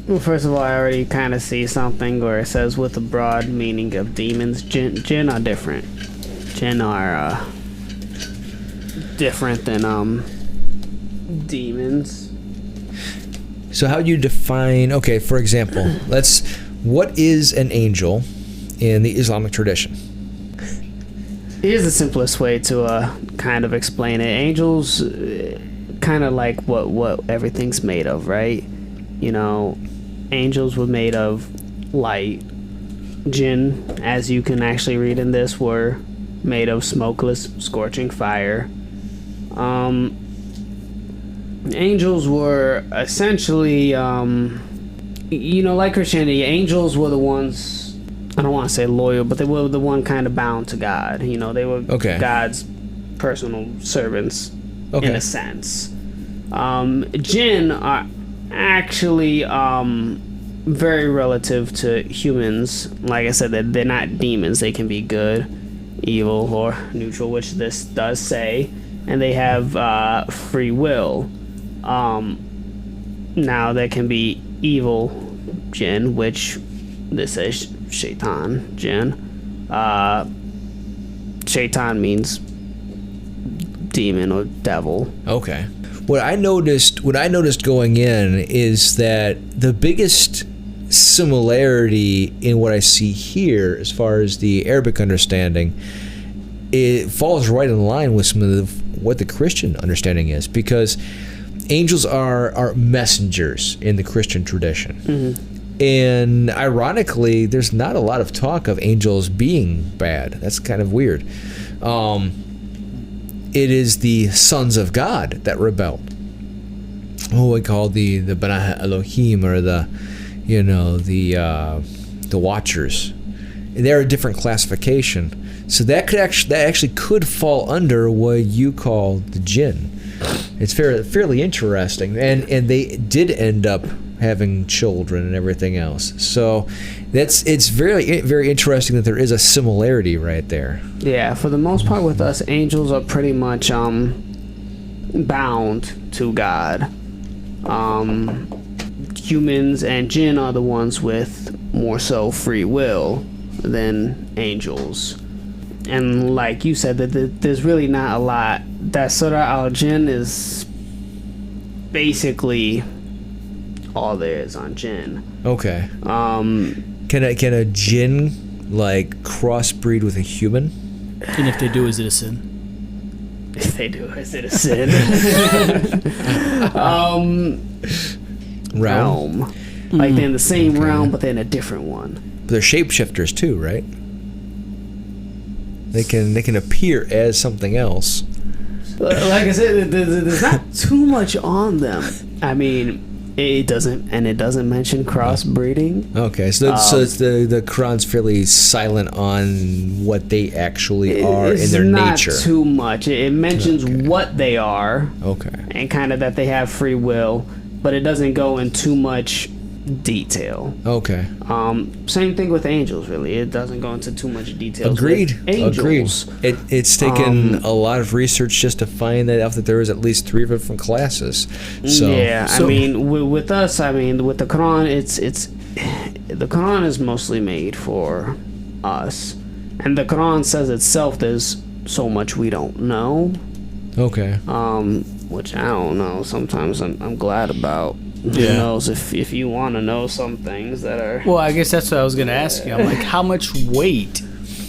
Speaker 4: Well, first of all, I already kind of see something where it says with a broad meaning of demons. Jinn are different. Jinn are different than demons.
Speaker 5: So how do you define, okay, for example, what is an angel in the Islamic tradition?
Speaker 4: Here's the simplest way to kind of explain it. Angels, kind of like what everything's made of, right? Angels were made of light. Jinn, as you can actually read in this, were made of smokeless, scorching fire. Angels were essentially like Christianity, angels were the ones, I don't want to say loyal, but they were the one kind of bound to God. They were God's personal servants in a sense. Jinn are actually very relative to humans. Like I said, they're not demons. They can be good, evil, or neutral, which this does say, and they have free will. Now there can be evil jinn, which this says shaitan jinn. Shaitan means demon or devil.
Speaker 5: Okay. What I noticed going in is that the biggest similarity in what I see here, as far as the Arabic understanding, it falls right in line with some of what the Christian understanding is, because angels are messengers in the Christian tradition. Mm-hmm. And ironically, there's not a lot of talk of angels being bad. That's kind of weird. It is the sons of God that rebelled. What we call the B'nai Elohim, or the Watchers. They're a different classification. So that actually could fall under what you call the jinn. It's fairly interesting, and they did end up having children and everything else. So it's very, very interesting that there is a similarity right there.
Speaker 4: Yeah, for the most part with us, angels are pretty much bound to God. Humans and jinn are the ones with more so free will than angels. And like you said, that there's really not a lot. That Surah al-Jinn is basically all there is on jinn.
Speaker 5: Okay. Can a jinn like crossbreed with a human?
Speaker 3: And if they do, is it a sin?
Speaker 4: If they do, is it a sin? Realm. Like they're in the same realm, but they're in a different one.
Speaker 5: But they're shapeshifters too, right? They can appear as something else.
Speaker 4: Like I said, there's not too much on them. I mean, it doesn't mention crossbreeding.
Speaker 5: Okay, so it's the Quran's fairly silent on what they actually are in their nature.
Speaker 4: It's not too much. It mentions what they are.
Speaker 5: Okay.
Speaker 4: And kind of that they have free will, but it doesn't go in too much detail.
Speaker 5: Okay.
Speaker 4: Same thing with angels, really. It doesn't go into too much detail.
Speaker 5: Agreed. It's taken a lot of research just to find that out, that there is at least 3 different classes. So
Speaker 4: I mean, with us, with the Quran, it's the Quran is mostly made for us, and the Quran says itself there's so much we don't know.
Speaker 5: Okay.
Speaker 4: Which I don't know. Sometimes I'm glad about. Who knows if you want to know some things that are...
Speaker 3: Well, I guess that's what I was going to ask you. I'm like, how much weight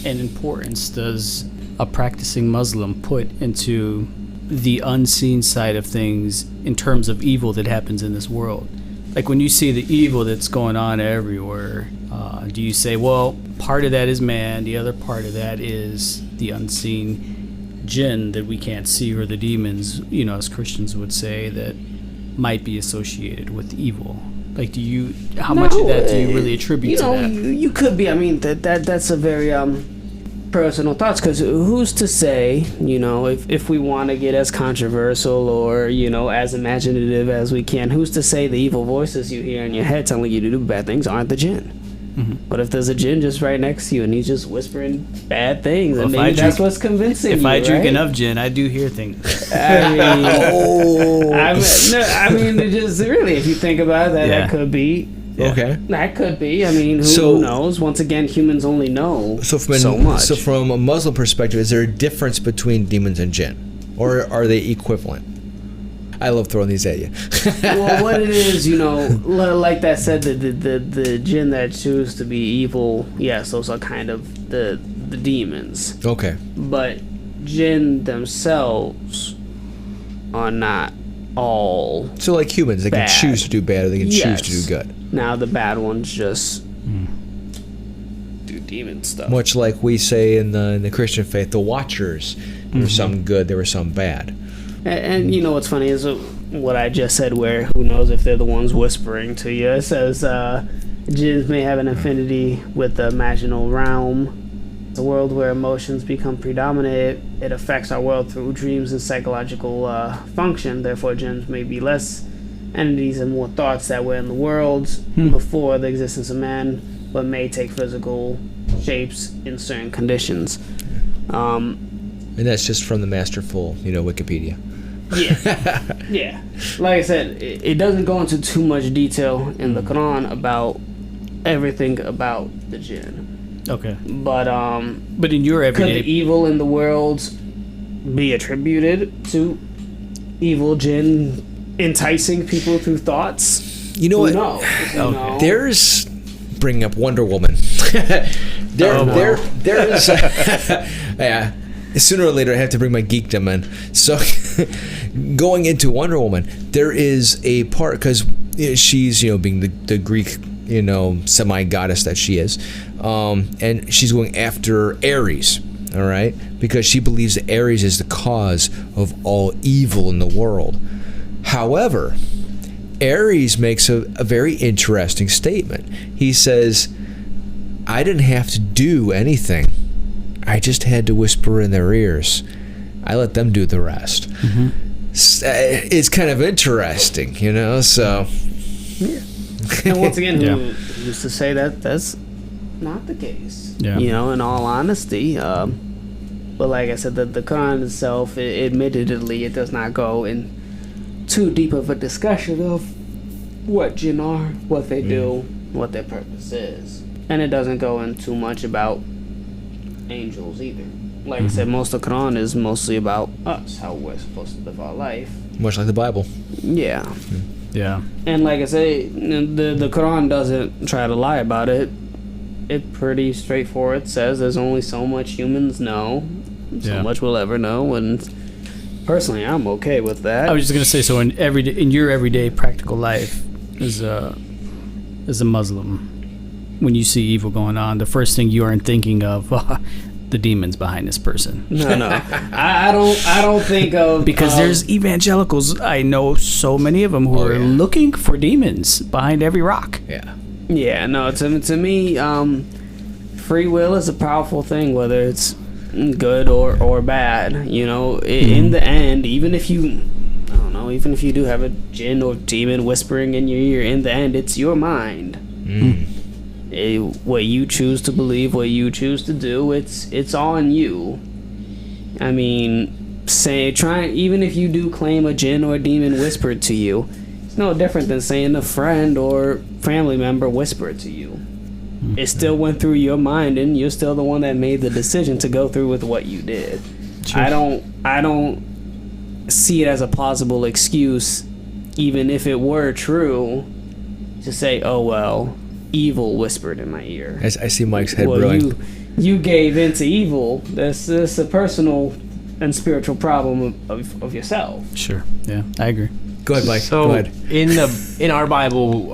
Speaker 3: and importance does a practicing Muslim put into the unseen side of things in terms of evil that happens in this world? Like, when you see the evil that's going on everywhere, do you say, well, part of that is man, the other part of that is the unseen jinn that we can't see, or the demons, as Christians would say, that might be associated with evil? Like, how much of that do you really attribute to that?
Speaker 4: You could be. I mean, that's a very personal thoughts, because who's to say, if we want to get as controversial or as imaginative as we can, who's to say the evil voices you hear in your head telling you to do bad things aren't the jinn? Mm-hmm. But if there's a jinn just right next to you and he's just whispering bad things, and maybe that's what's convincing you.
Speaker 3: If I drink enough gin, I do hear things.
Speaker 4: I mean, just really, if you think about it, that could be.
Speaker 5: Yeah. Okay.
Speaker 4: That could be. I mean, who knows? Once again, humans only know so much.
Speaker 5: So from a Muslim perspective, is there a difference between demons and jinn? Or are they equivalent? I love throwing these at you.
Speaker 4: Well, what it is, like that said, the jinn that choose to be evil, yes, those are kind of the demons.
Speaker 5: Okay.
Speaker 4: But jinn themselves are not all.
Speaker 5: So like humans, they can choose to do bad, or they can choose to do good.
Speaker 4: Now the bad ones just do demon stuff.
Speaker 5: Much like we say in the Christian faith, the Watchers. There were some good, there were some bad.
Speaker 4: And what's funny is what I just said, where who knows if they're the ones whispering to you. It says jinns may have an affinity with the imaginal realm, the world where emotions become predominant. It affects our world through dreams and psychological function. Therefore, jinns may be less entities and more thoughts that were in the world before the existence of man, but may take physical shapes in certain conditions.
Speaker 5: And that's just from the masterful, Wikipedia.
Speaker 4: Yeah. Yeah. Like I said, it doesn't go into too much detail in the Quran about everything about the jinn.
Speaker 3: Okay.
Speaker 4: But
Speaker 3: in your
Speaker 4: could
Speaker 3: everyday...
Speaker 4: the evil in the world be attributed to evil jinn enticing people through thoughts?
Speaker 5: You know what?
Speaker 4: No.
Speaker 3: Okay.
Speaker 5: There's bringing up Wonder Woman. There is. Yeah. Sooner or later, I have to bring my geekdom in. So, going into Wonder Woman, there is a part because she's being the Greek semi-goddess that she is, and she's going after Ares. All right, because she believes that Ares is the cause of all evil in the world. However, Ares makes a very interesting statement. He says, I didn't have to do anything. I just had to whisper in their ears. I let them do the rest. Mm-hmm. It's kind of interesting, so...
Speaker 4: Yeah. And once again, who's to say that that's not the case?
Speaker 3: Yeah.
Speaker 4: In all honesty. But like I said, the Quran itself, admittedly, it does not go in too deep of a discussion of what jinn are, what they do, what their purpose is. And it doesn't go in too much about angels either. Like I said, most of the Quran is mostly about us, how we're supposed to live our life.
Speaker 5: Much like the Bible.
Speaker 4: Yeah.
Speaker 3: Yeah.
Speaker 4: And like I say, the Quran doesn't try to lie about it. It pretty straightforward. It says there's only so much humans know, so much we'll ever know, and personally, I'm okay with that.
Speaker 3: I was just gonna say, so in your everyday practical life, as a Muslim, when you see evil going on, the first thing you aren't thinking of the demons behind this person.
Speaker 4: No, I don't think of
Speaker 3: because there's evangelicals. I know so many of them who are looking for demons behind every rock.
Speaker 4: Yeah. No. To me, free will is a powerful thing, whether it's good or bad. In the end, even if you do have a jinn or demon whispering in your ear, in the end, it's your mind. What you choose to believe, what you choose to do, it's on you. I mean, even if you do claim a jinn or a demon whispered to you, it's no different than saying a friend or family member whispered to you. It still went through your mind, and you're still the one that made the decision to go through with what you did. Sure. I don't see it as a plausible excuse, even if it were true, to say, oh well, evil whispered in my ear.
Speaker 5: I see Mike's head brewing.
Speaker 4: You gave into evil. That's a personal and spiritual problem of yourself.
Speaker 3: Sure. Yeah, I agree.
Speaker 5: Go ahead, Mike.
Speaker 2: So
Speaker 5: Go ahead.
Speaker 2: in our Bible,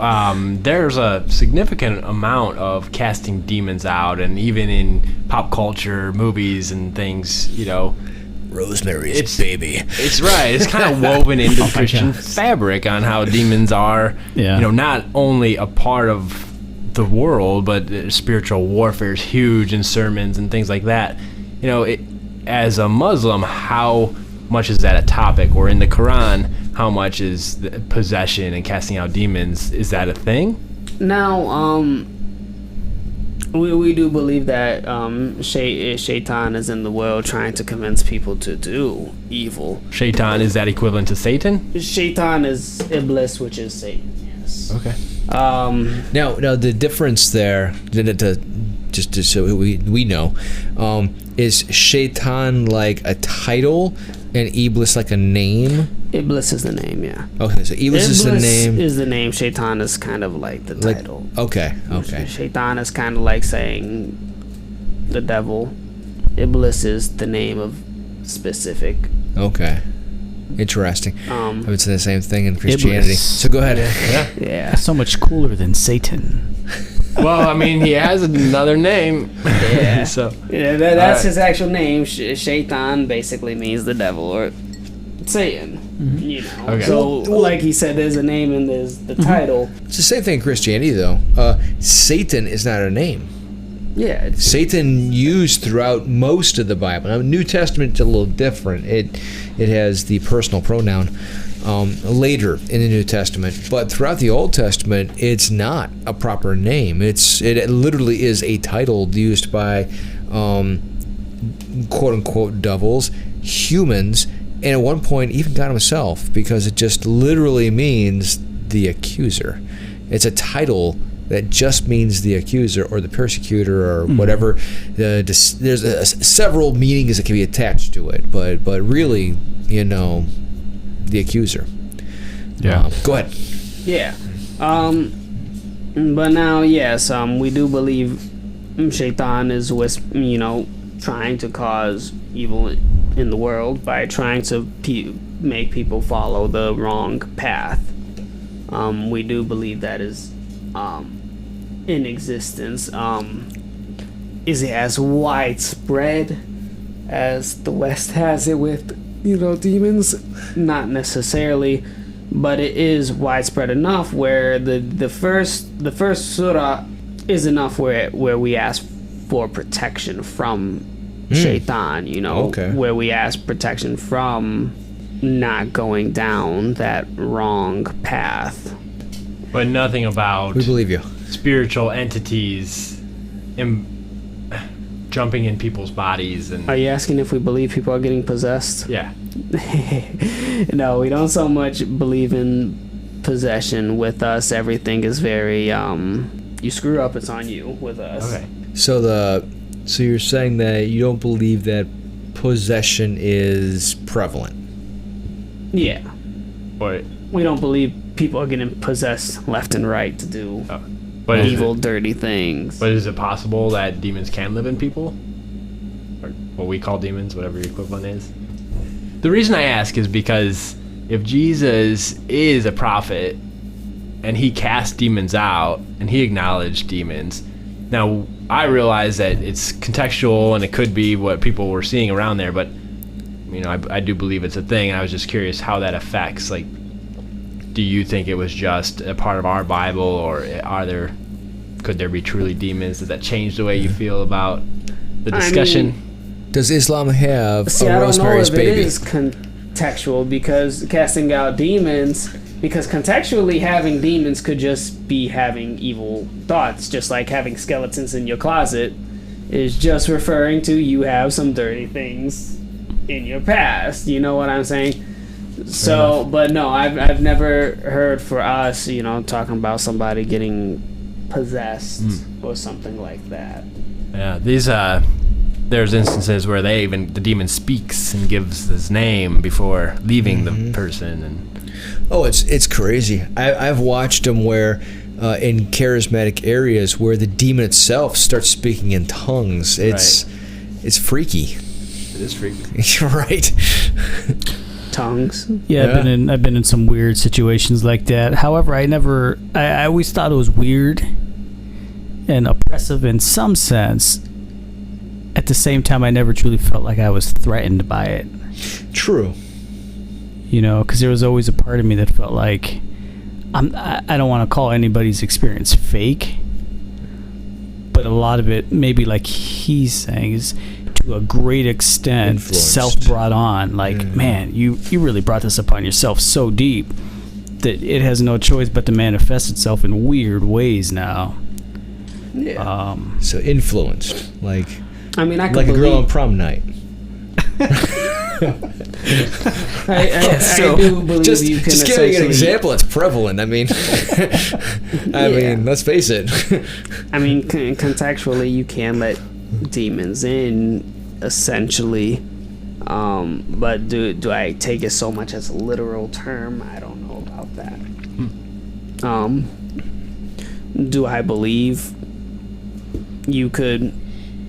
Speaker 2: there's a significant amount of casting demons out, and even in pop culture, movies and things,
Speaker 5: Rosemary's Baby.
Speaker 2: It's right. It's kind of woven into the Christian fabric on how demons are, not only a part of the world, but spiritual warfare is huge in sermons and things like that. As a Muslim, how much is that a topic? Or in the Quran, how much is the possession and casting out demons? Is that a thing?
Speaker 4: Now, we do believe that Shaitan is in the world trying to convince people to do evil.
Speaker 2: Shaitan, is that equivalent to Satan?
Speaker 4: Shaitan is Iblis, which is Satan. Yes.
Speaker 2: Okay.
Speaker 5: Now the difference there, just so we know, is Shaitan like a title and Iblis like a name?
Speaker 4: Iblis is the name, yeah.
Speaker 5: Okay, so Iblis is the name.
Speaker 4: Is the name. Shaitan is kind of like the title.
Speaker 5: Okay.
Speaker 4: Shaitan is kind of like saying the devil. Iblis is the name of specific.
Speaker 5: Okay. Interesting. I would say the same thing in Christianity.
Speaker 3: Iblis.
Speaker 5: So go ahead.
Speaker 4: Yeah.
Speaker 3: So much cooler than Satan.
Speaker 2: Well, I mean, he has another name.
Speaker 4: Yeah. That's
Speaker 2: right.
Speaker 4: his actual name. Shaitan basically means the devil or Satan. You know,
Speaker 2: Okay.
Speaker 4: so like he said, there's a name and there's the title.
Speaker 5: It's the same thing in Christianity, though. Satan is not a name.
Speaker 4: Yeah, it's,
Speaker 5: Satan used throughout most of the Bible. Now, New Testament is a little different. It has the personal pronoun later in the New Testament, but throughout the Old Testament, it's not a proper name. It literally is a title used by quote unquote devils, humans, and at one point even God himself, because it just literally means the accuser. It's a title that just means the accuser or the persecutor or whatever. There's several meanings that can be attached to it, but really, the accuser.
Speaker 2: Yeah.
Speaker 5: Go ahead.
Speaker 4: yeah. But now, yes, we do believe Shaitan is, trying to cause evil in the world by trying to make people follow the wrong path. We do believe that is in existence. Is it as widespread as the West has it with, demons? Not necessarily, but it is widespread enough where the first surah is enough where we ask for protection from Shaitan,
Speaker 5: Okay.
Speaker 4: where we ask protection from not going down that wrong path.
Speaker 2: But nothing about
Speaker 5: We believe you.
Speaker 2: spiritual entities jumping in people's bodies and
Speaker 4: Are you asking if we believe people are getting possessed?
Speaker 2: yeah.
Speaker 4: No, we don't so much believe in possession. With us, everything is very you screw up, it's on you. With us,
Speaker 2: Okay.
Speaker 5: So you're saying that you don't believe that possession is prevalent?
Speaker 4: yeah,
Speaker 2: But
Speaker 4: we don't believe people are getting possessed left and right to do
Speaker 2: but is
Speaker 4: evil,
Speaker 2: it,
Speaker 4: dirty things.
Speaker 2: but is it possible that demons can live in people? Or what we call demons, whatever your equivalent is. The reason I ask is because if Jesus is a prophet and he cast demons out and he acknowledged demons, now I realize that it's contextual and it could be what people were seeing around there, but I do believe it's a thing, and I was just curious how that affects, like, do you think it was just a part of our Bible, or could there be truly demons? Does that change the way you feel about the discussion?
Speaker 5: Does Islam have
Speaker 4: See,
Speaker 5: a
Speaker 4: I don't know
Speaker 5: Rosemary's
Speaker 4: if
Speaker 5: Baby?
Speaker 4: it is contextual, because casting out demons, because contextually having demons could just be having evil thoughts, just like having skeletons in your closet is just referring to you have some dirty things in your past. You know what I'm saying? So, but no, I've never heard for us, talking about somebody getting possessed or something like that.
Speaker 2: Yeah, these there's instances where the demon speaks and gives his name before leaving the person, and
Speaker 5: Oh, it's crazy. I've watched them where in charismatic areas where the demon itself starts speaking in tongues. It's freaky.
Speaker 2: it is freaky.
Speaker 5: Right.
Speaker 4: Tongues.
Speaker 3: Yeah, I've been in some weird situations like that. However, I always thought it was weird and oppressive in some sense. At the same time, I never truly felt like I was threatened by it.
Speaker 5: True.
Speaker 3: Because there was always a part of me that felt like I don't want to call anybody's experience fake, but a lot of it, maybe like he's saying, is to a great extent
Speaker 5: Influenced.
Speaker 3: self-brought on. Like, man, you really brought this upon yourself so deep that it has no choice but to manifest itself in weird ways now.
Speaker 4: Yeah.
Speaker 5: So influenced, like
Speaker 4: I mean, I could
Speaker 5: a girl
Speaker 4: believe-
Speaker 5: on prom night.
Speaker 4: I do believe
Speaker 5: just
Speaker 4: you can
Speaker 5: just giving an
Speaker 4: essentially-
Speaker 5: example. It's prevalent. I mean, let's face it.
Speaker 4: I mean, contextually, you can let demons in, essentially. But do I take it so much as a literal term? I don't know about that. Do I believe you could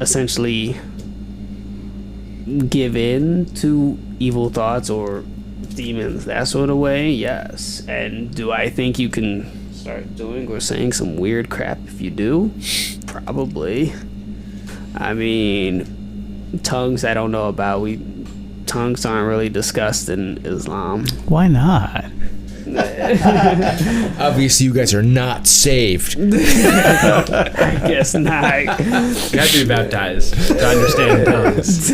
Speaker 4: essentially give in to evil thoughts or demons that sort of way? Yes. And do I think you can start doing or saying some weird crap if you do? Probably. I mean, tongues I don't know about. tongues aren't really discussed in Islam.
Speaker 3: Why not?
Speaker 5: Obviously, you guys are not saved.
Speaker 4: I guess not.
Speaker 2: You have to be baptized to understand tongues.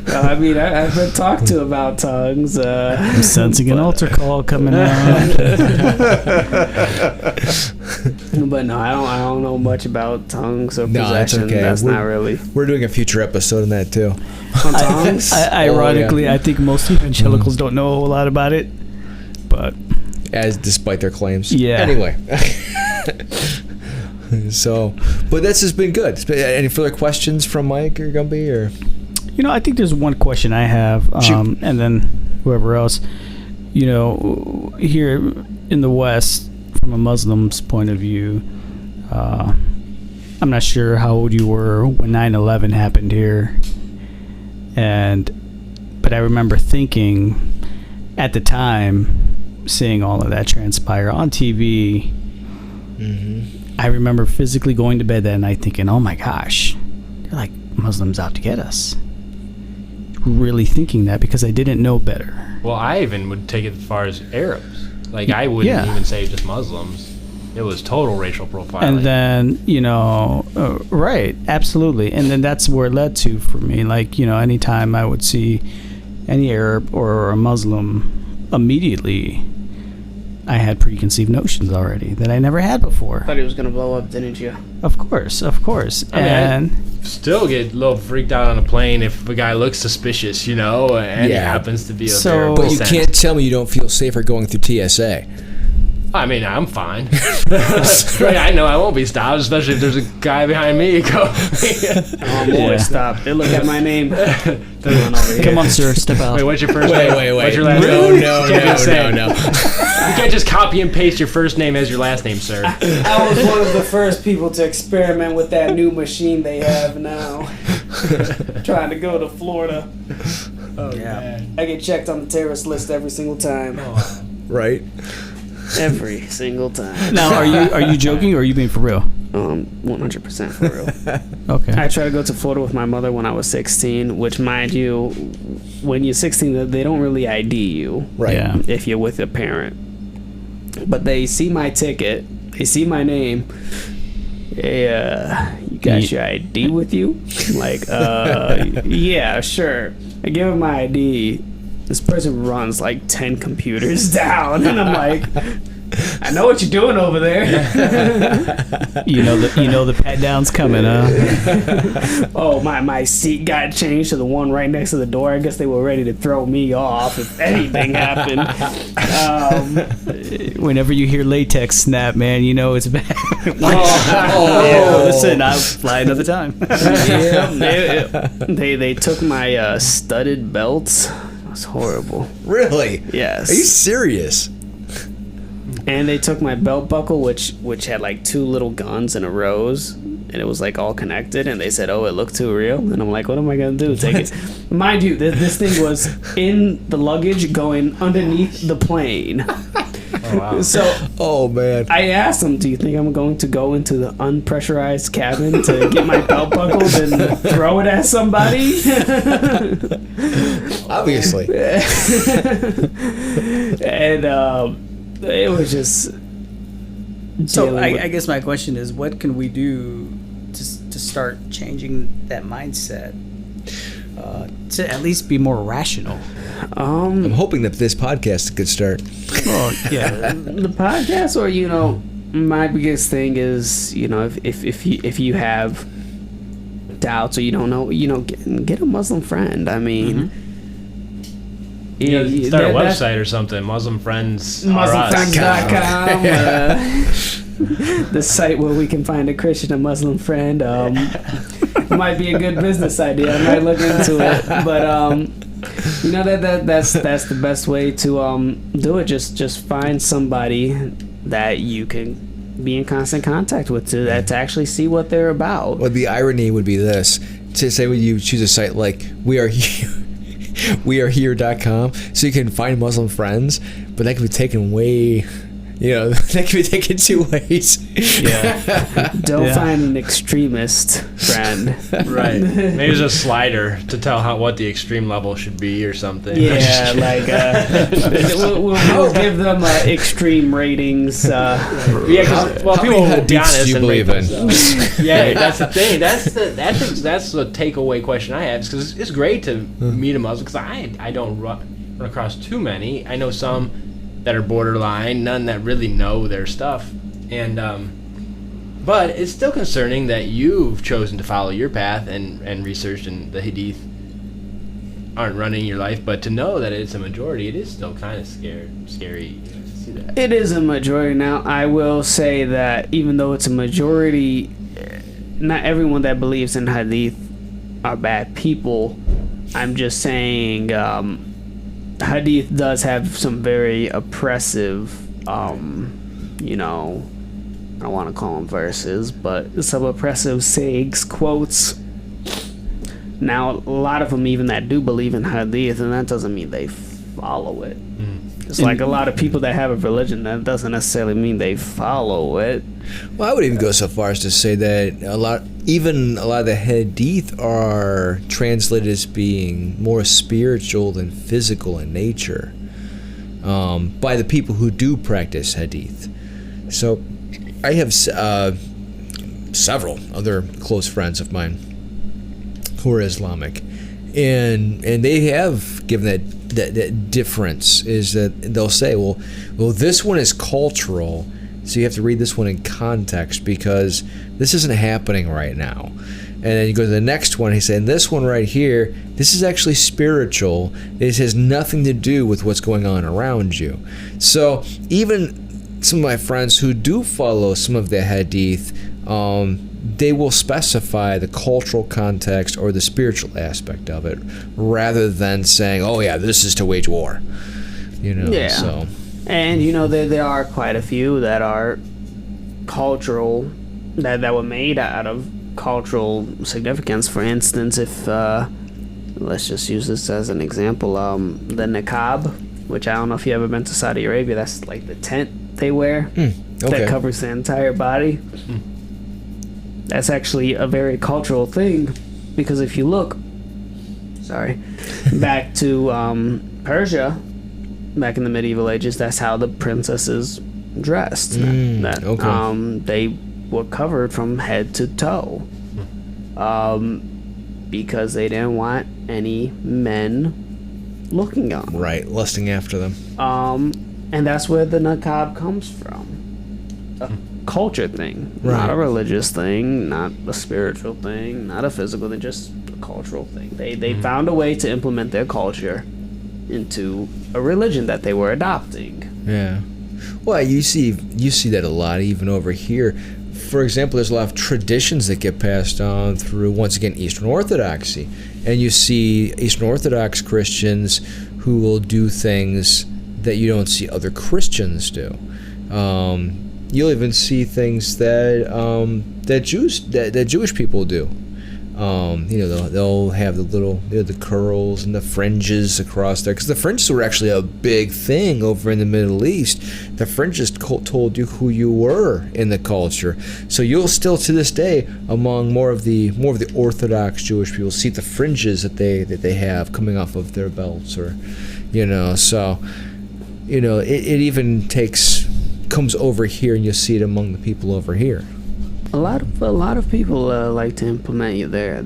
Speaker 4: I mean, I've been talked to about tongues.
Speaker 3: I'm sensing an altar call coming out.
Speaker 4: But no, I don't know much about tongues or
Speaker 5: No, that's
Speaker 4: possession.
Speaker 5: okay.
Speaker 4: That's not really
Speaker 5: We're doing a future episode on that too.
Speaker 4: on tongues.
Speaker 3: Ironically, I think most evangelicals don't know a whole lot about it. But
Speaker 5: As despite their claims.
Speaker 3: Yeah.
Speaker 5: Anyway. So, but this has been good. Any further questions from Mike or Gumby or?
Speaker 3: I think there's one question I have,
Speaker 5: Shoot.
Speaker 3: and then whoever else. Here in the West, from a Muslim's point of view, I'm not sure how old you were when 9/11 happened here, but I remember thinking at the time, seeing all of that transpire on TV.
Speaker 5: Mm-hmm.
Speaker 3: I remember physically going to bed that night thinking, oh my gosh, they're like Muslims out to get us. Really thinking that because I didn't know better.
Speaker 2: Well, I even would take it as far as Arabs. Like, I wouldn't even say just Muslims. It was total racial profiling.
Speaker 3: And then, right, absolutely. And then that's where it led to for me. Like, anytime I would see any Arab or a Muslim, immediately I had preconceived notions already that I never had before.
Speaker 4: Thought he was gonna blow up, didn't you?
Speaker 3: Of course.
Speaker 2: I still get a little freaked out on a plane if a guy looks suspicious, and he happens to be of Arab
Speaker 5: But you
Speaker 2: descent.
Speaker 5: can't tell me you don't feel safer going through TSA.
Speaker 2: I mean, I'm fine. I know I won't be stopped, especially if there's a guy behind me.
Speaker 4: Oh boy, stop! They look at my name.
Speaker 3: Come on, sir, step out.
Speaker 2: Wait, what's your first name?
Speaker 5: Wait.
Speaker 2: What's your last
Speaker 5: No,
Speaker 2: name?
Speaker 5: no.
Speaker 2: You can't just copy and paste your first name as your last name, sir.
Speaker 4: I was one of the first people to experiment with that new machine they have now. Trying to go to Florida.
Speaker 2: Oh, yeah.
Speaker 4: I get checked on the terrorist list every single time.
Speaker 5: Right?
Speaker 4: Every single time.
Speaker 3: Now, are you joking or are you being for real?
Speaker 4: 100% for real.
Speaker 3: Okay.
Speaker 4: I tried to go to Florida with my mother when I was 16, which, mind you, when you're 16, they don't really ID you.
Speaker 5: Right.
Speaker 3: Yeah.
Speaker 4: If you're with a parent. But they see my ticket, they see my name. Hey, you got your ID with you? I'm like, yeah, sure. I give him my ID. This person runs like 10 computers down, and I'm like, I know what you're doing over there.
Speaker 3: You know the pat down's coming, huh?
Speaker 4: Oh, my seat got changed to the one right next to the door. I guess they were ready to throw me off if anything happened.
Speaker 3: Whenever you hear latex snap, man, you know it's bad. Listen, I'll fly another time.
Speaker 4: They took my studded belts. It was horrible.
Speaker 5: Really?
Speaker 4: Yes.
Speaker 5: Are you serious?
Speaker 4: And they took my belt buckle, which had like 2 little guns in a rose, and it was like all connected. And they said, "Oh, it looked too real." And I'm like, "What am I gonna do? Take it?" Mind you, this thing was in the luggage going underneath the plane.
Speaker 2: Oh, wow.
Speaker 4: So,
Speaker 5: Oh man.
Speaker 4: I asked them, "Do you think I'm going to go into the unpressurized cabin to get my belt buckled and throw it at somebody?"
Speaker 5: Obviously.
Speaker 4: And it was just.
Speaker 3: So
Speaker 4: dealing with-
Speaker 3: I guess my question is, what can we do to start changing that mindset to at least be more rational?
Speaker 5: I'm hoping that this podcast is a good start.
Speaker 3: Oh yeah,
Speaker 4: the podcast, or my biggest thing is if you have doubts or you don't know, get a Muslim friend. I mean.
Speaker 2: Start a website or something. Muslim Friends.
Speaker 4: MuslimFriends.com. The site where we can find a Christian and Muslim friend. Might be a good business idea. I might look into it. But that's the best way to do it. Just find somebody that you can be in constant contact with to actually see what they're about.
Speaker 5: Well, the irony would be this: to say when you choose a site like wearehere.com, so you can find Muslim friends, but that can be taken way That can be taken two ways.
Speaker 3: Yeah.
Speaker 4: Don't find an extremist friend.
Speaker 2: Right. Maybe it's a slider to tell what the extreme level should be or something.
Speaker 4: Yeah, like we'll give them extreme ratings.
Speaker 2: Yeah, because people will be honest.
Speaker 5: Do you believe in?
Speaker 2: Yeah, that's the thing. That's the takeaway question I have. Because it's great to meet a Muslim. Because I don't run across too many. I know some that are borderline, none that really know their stuff, and but it's still concerning that you've chosen to follow your path and researched, and the Hadith aren't running your life. But to know that it's a majority, it is still kind of scary to see that.
Speaker 4: It is a majority. Now, I will say that even though it's a majority, not everyone that believes in Hadith are bad people. I'm just saying Hadith does have some very oppressive, I don't want to call them verses, but some oppressive sayings, quotes. Now, a lot of them even that do believe in Hadith, and that doesn't mean they follow it. It's like a lot of people that have a religion, that doesn't necessarily mean they follow it.
Speaker 5: Well, I would even go so far as to say that a lot of the Hadith are translated as being more spiritual than physical in nature by the people who do practice Hadith. So I have several other close friends of mine who are Islamic, and they have given that difference is that they'll say, well, this one is cultural, so you have to read this one in context because this isn't happening right now. And then you go to the next one, he's saying this one right here, this is actually spiritual. It has nothing to do with what's going on around you. So even some of my friends who do follow some of the Hadith, they will specify the cultural context or the spiritual aspect of it rather than saying, oh yeah, this is to wage war.
Speaker 4: Yeah.
Speaker 5: So.
Speaker 4: And there are quite a few that are cultural, that were made out of cultural significance. For instance, if let's just use this as an example, the niqab, which I don't know if you ever been to Saudi Arabia, that's like the tent they wear that covers the entire body. That's actually a very cultural thing, because if you look back to Persia, back in the medieval ages, that's how the princesses dressed. They were covered from head to toe, because they didn't want any men looking on them.
Speaker 5: Right, lusting after them.
Speaker 4: And that's where the niqab comes from. A culture thing, not a religious thing, not a spiritual thing, not a physical thing, just a cultural thing. They found a way to implement their culture into a religion that they were adopting.
Speaker 5: Yeah. Well, you see that a lot even over here. For example, there's a lot of traditions that get passed on through, once again, Eastern Orthodoxy. And you see Eastern Orthodox Christians who will do things that you don't see other Christians do. You'll even see things that Jewish people do. They'll have the little the curls and the fringes across there, because the fringes were actually a big thing over in the Middle East. The fringes told you who you were in the culture. So you'll still to this day among more of the Orthodox Jewish people see the fringes that they have coming off of their belts, or so it even comes over here, and you see it among the people over here.
Speaker 4: A lot of people like to implement their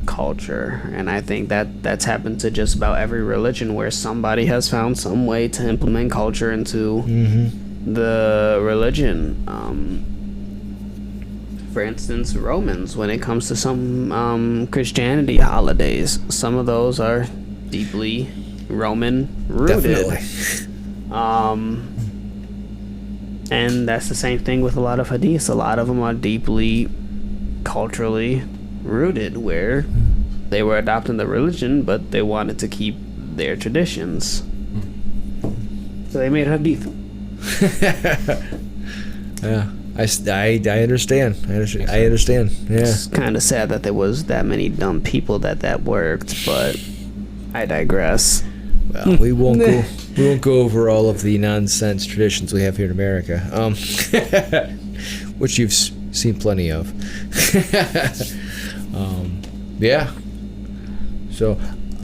Speaker 4: culture, and I think that's happened to just about every religion, where somebody has found some way to implement culture into the religion. For instance, Romans, when it comes to some Christianity holidays, some of those are deeply Roman rooted.
Speaker 5: Definitely.
Speaker 4: And that's the same thing with a lot of hadiths. A lot of them are deeply culturally rooted, where they were adopting the religion, but they wanted to keep their traditions. So they made hadith.
Speaker 5: Yeah, I understand. I understand. Yeah.
Speaker 4: It's kind of sad that there was that many dumb people that worked, but I digress.
Speaker 5: Well, we won't go. We won't go over all of the nonsense traditions we have here in America, which you've seen plenty of. Yeah. So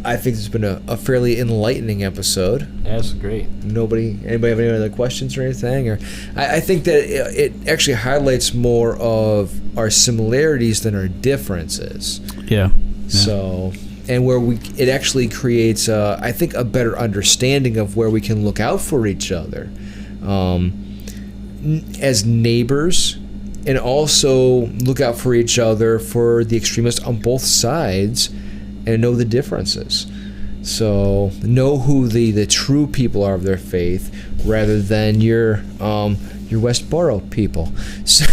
Speaker 5: I think it's been a fairly enlightening episode.
Speaker 2: That's great.
Speaker 5: Anybody have any other questions or anything? Or I think that it actually highlights more of our similarities than our differences.
Speaker 3: Yeah.
Speaker 5: So, and where it actually creates, I think, a better understanding of where we can look out for each other as neighbors, and also look out for each other for the extremists on both sides, and know the differences. So know who the true people are of their faith, rather than your Westboro people. So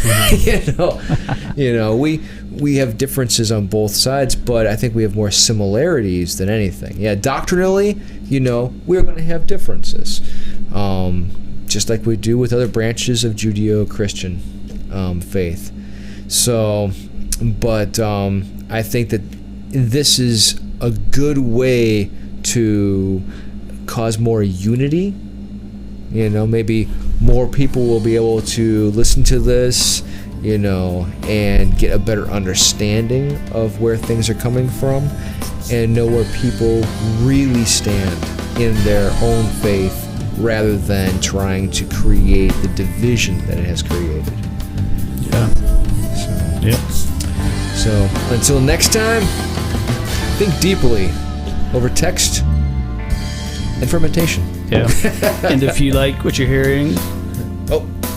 Speaker 5: we have differences on both sides, but I think we have more similarities than anything. Yeah, doctrinally, we're going to have differences, just like we do with other branches of Judeo-Christian faith. So, but I think that this is a good way to cause more unity. Maybe more people will be able to listen to this, and get a better understanding of where things are coming from, and know where people really stand in their own faith, rather than trying to create the division that it has created. So until next time, think deeply over text and fermentation.
Speaker 3: Yeah. And if you like what you're hearing,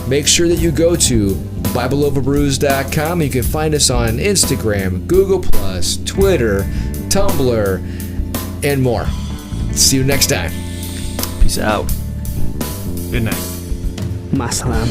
Speaker 5: make sure that you go to BibleOverBrews.com. You can find us on Instagram, Google+, Twitter, Tumblr, and more. See you next time.
Speaker 3: peace out.
Speaker 2: Good night.
Speaker 4: Masalam.